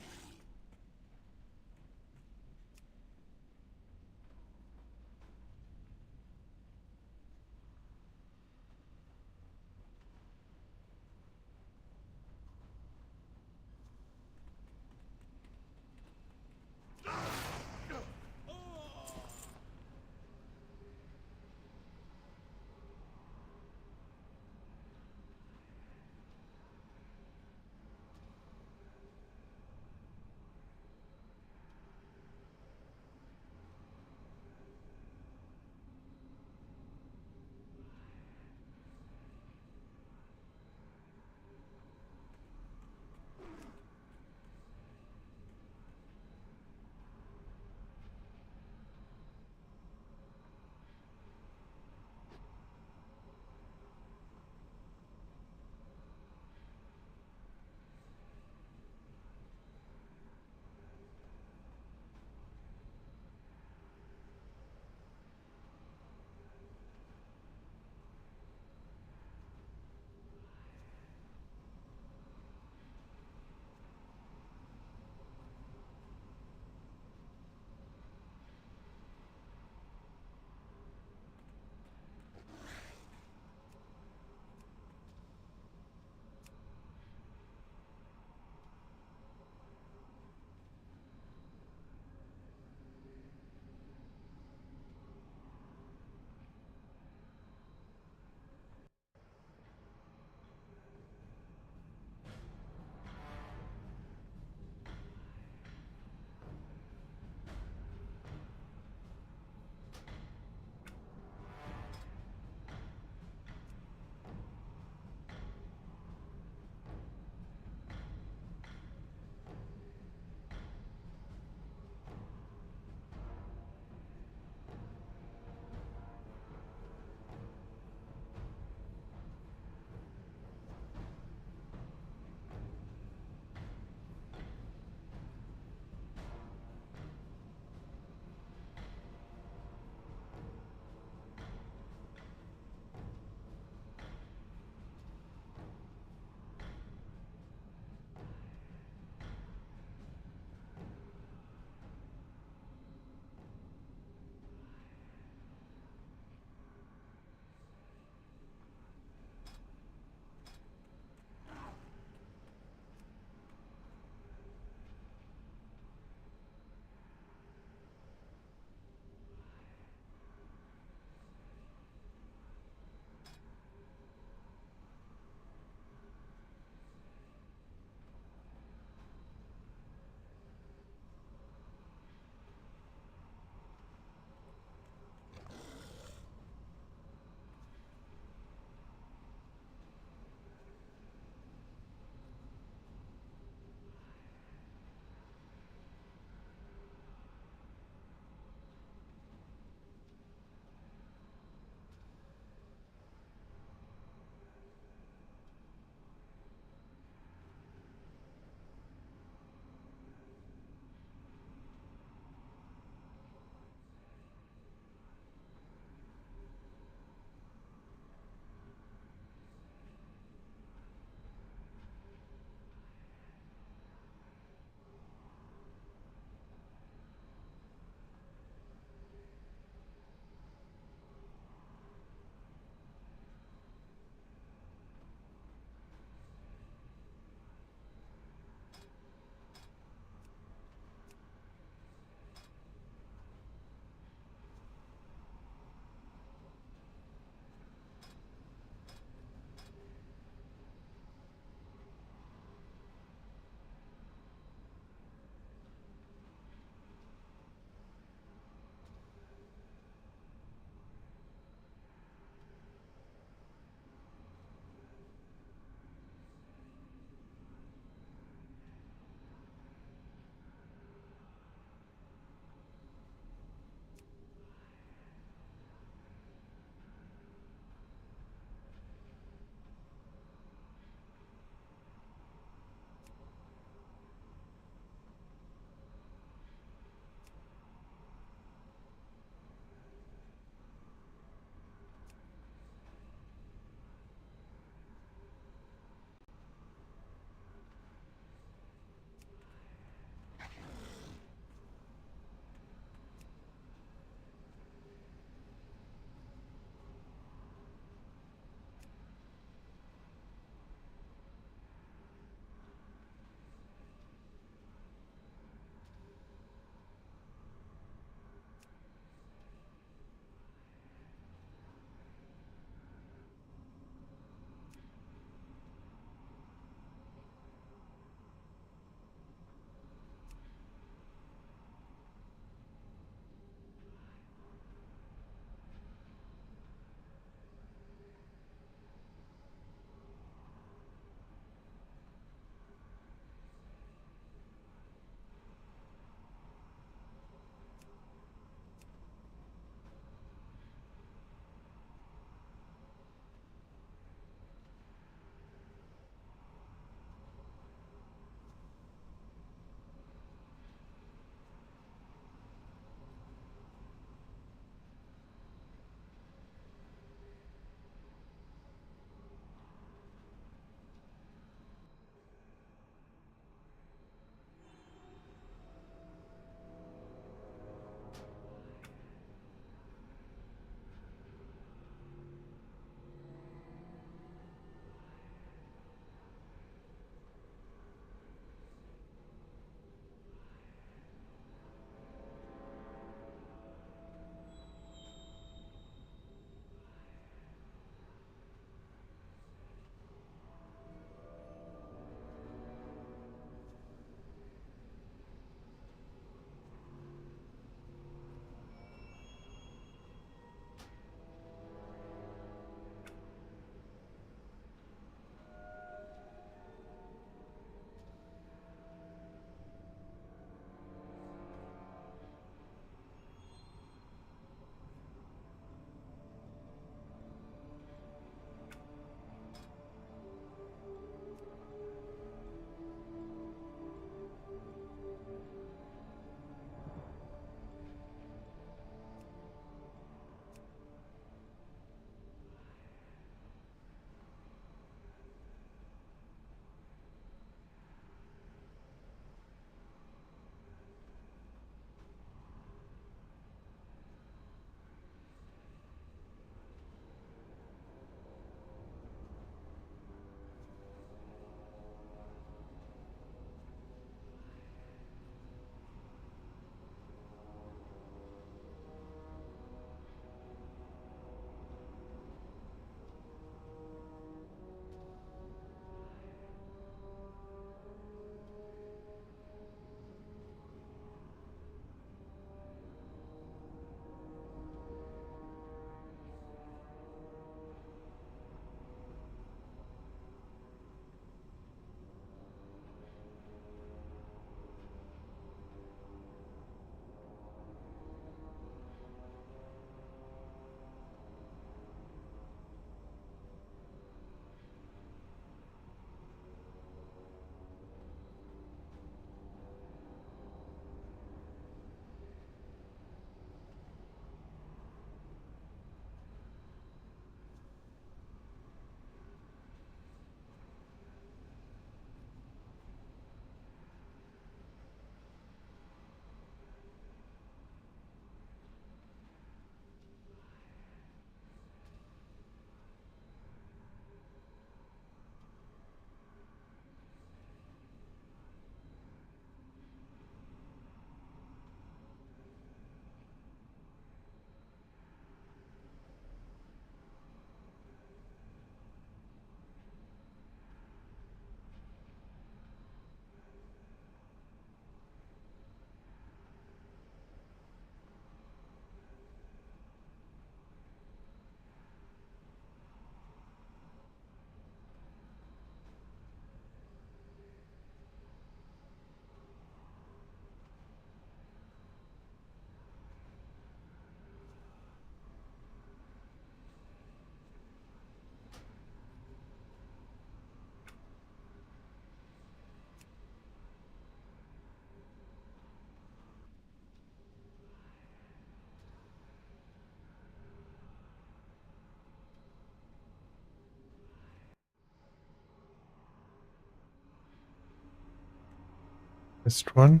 Missed one.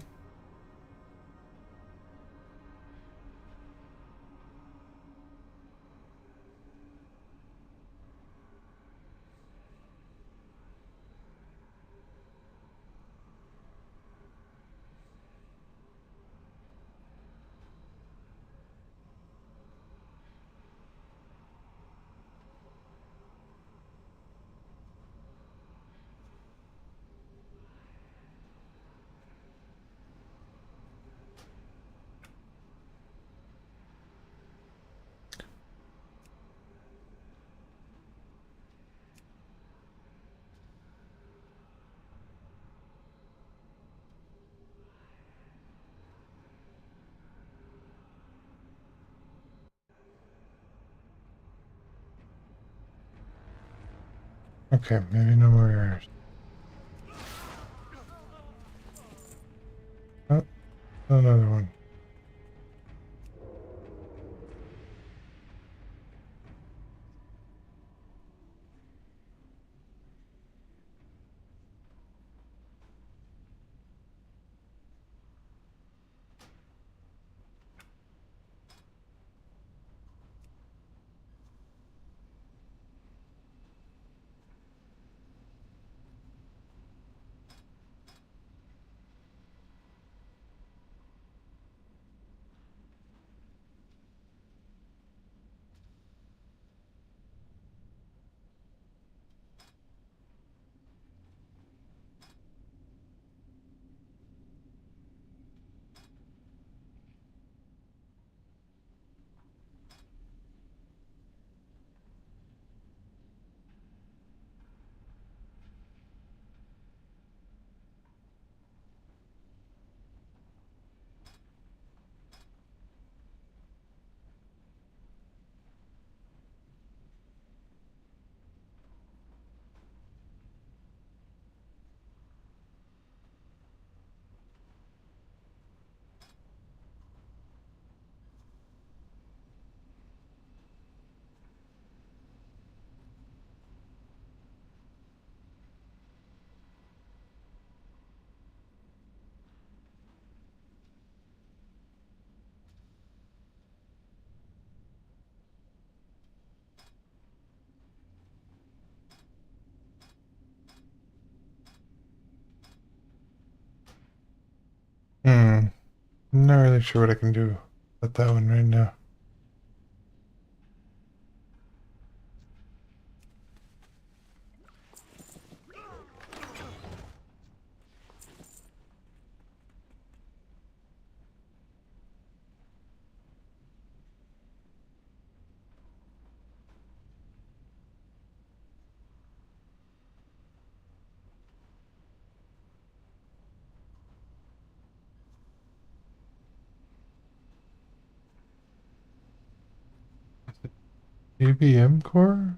Okay, maybe no more errors. Oh, another one. I'm not really sure what I can do with that one right now. ABM core?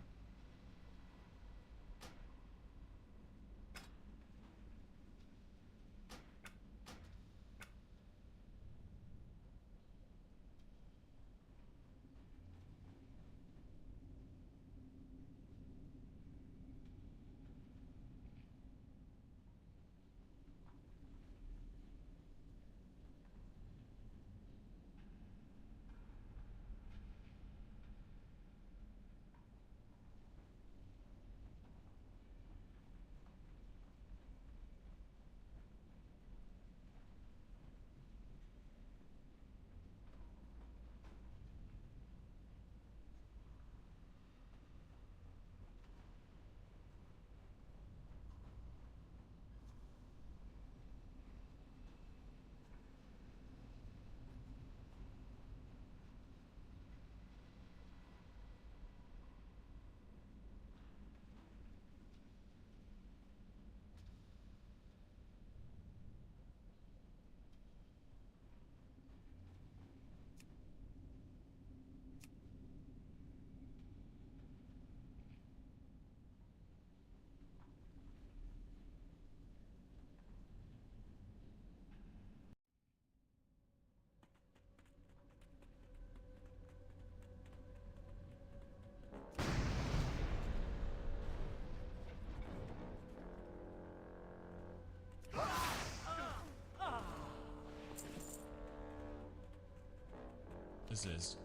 purposes.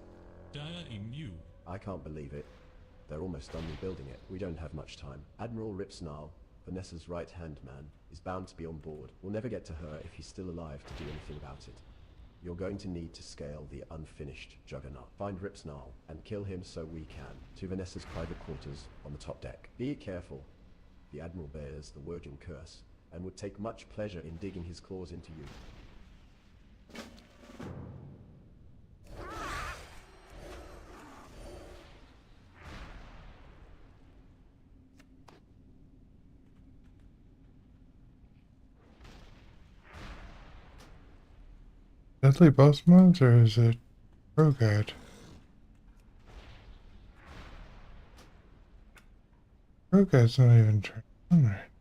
Daya immune. I can't believe it. They're almost done rebuilding it. We don't have much time. Admiral Ripsnarl, Vanessa's right-hand man, is bound to be on board. We'll never get to her if he's still alive to do anything about it. You're going to need to scale the unfinished Juggernaut. Find Ripsnarl and kill him so we can. To Vanessa's private quarters on the top deck. Be careful. The Admiral bears the Virgin Curse and would take much pleasure in digging his claws into you. Deadly boss mods, or is it Pro Guide? Pro Guide's not even turned on right.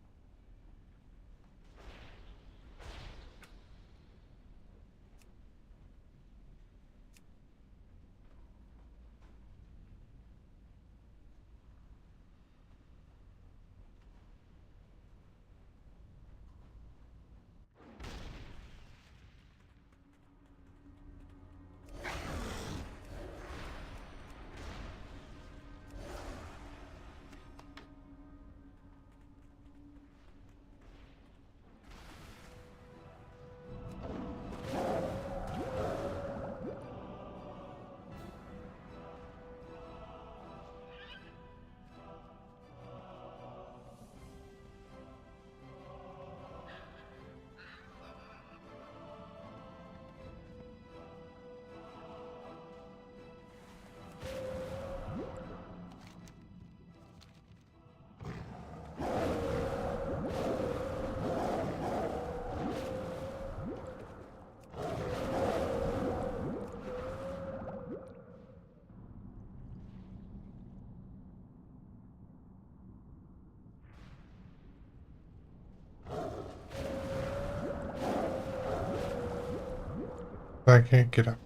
I can't get up.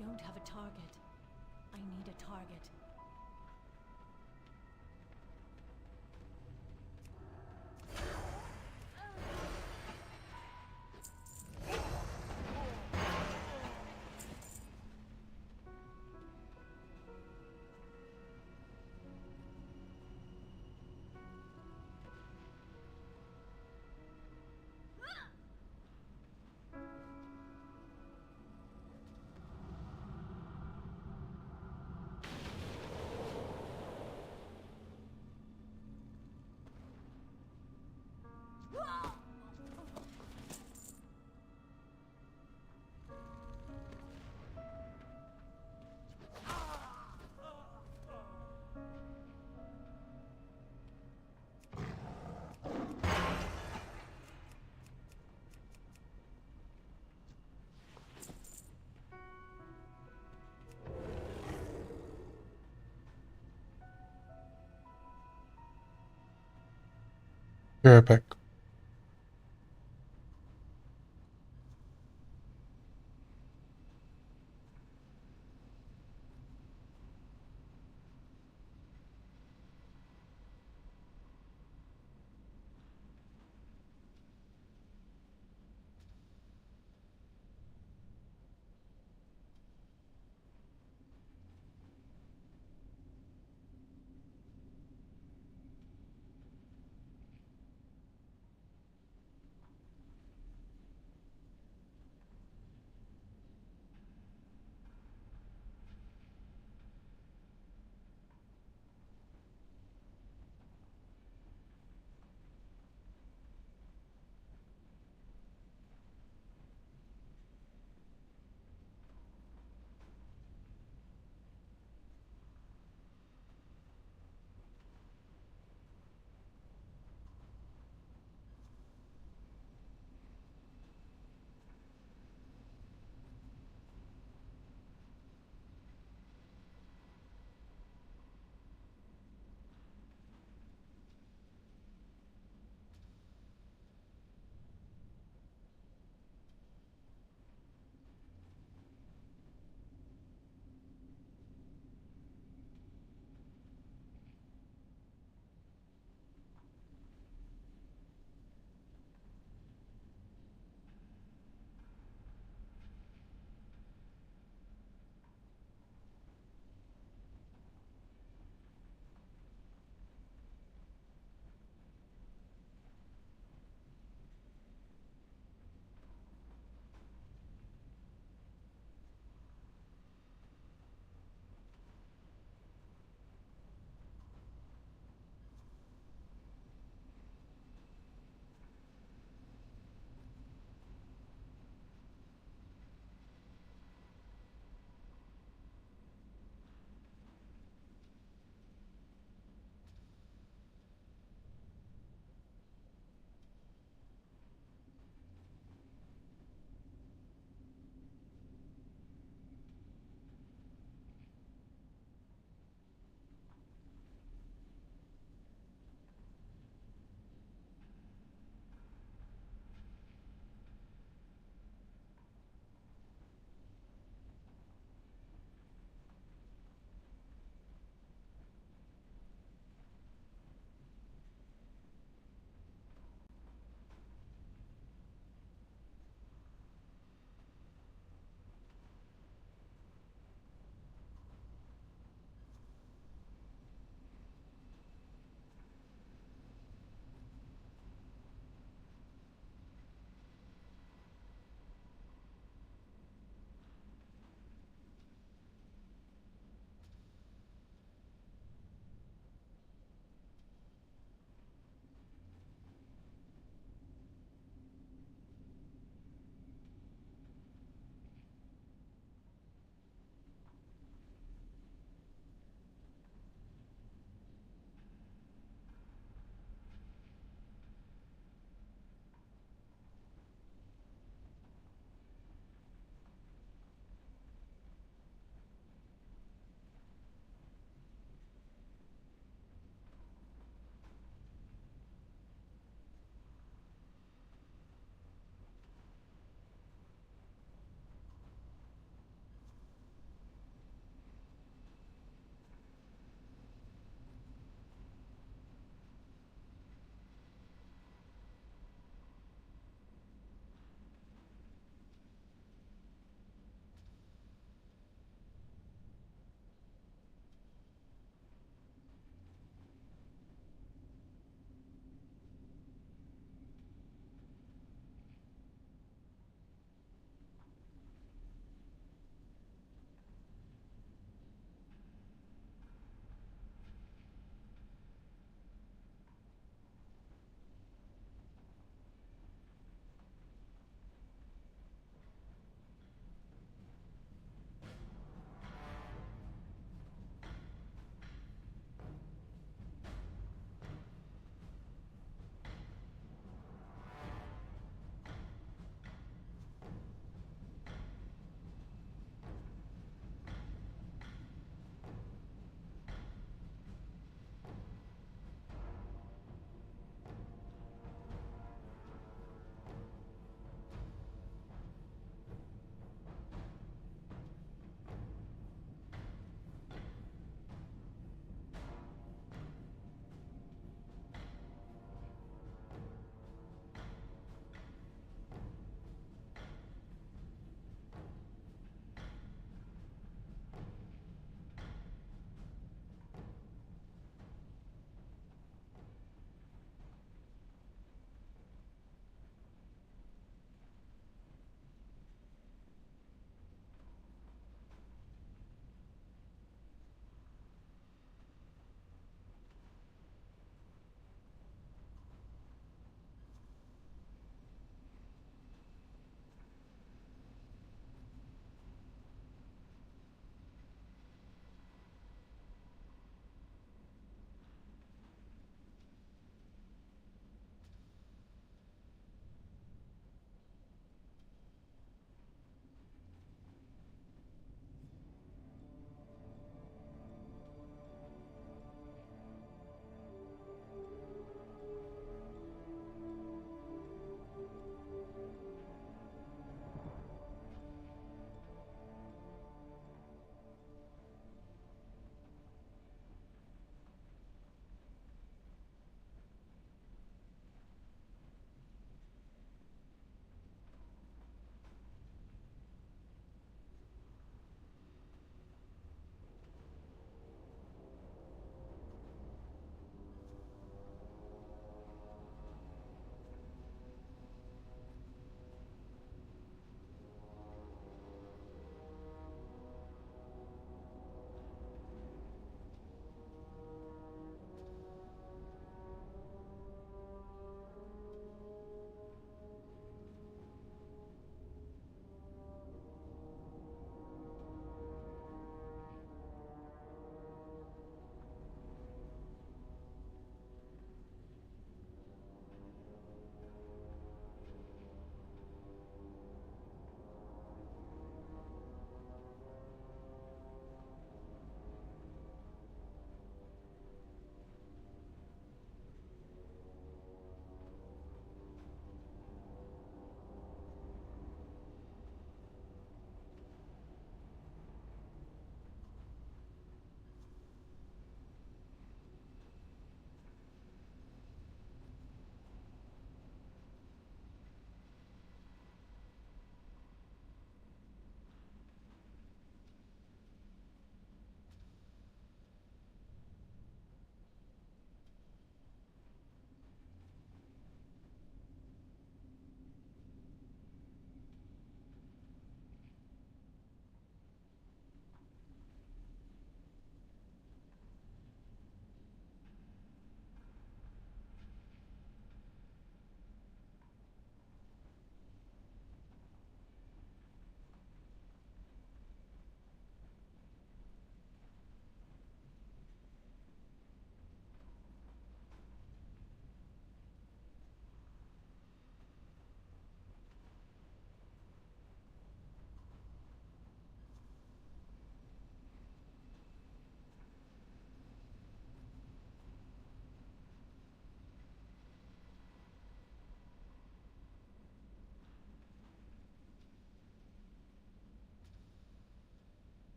don't have a target. I need a target. Be right back.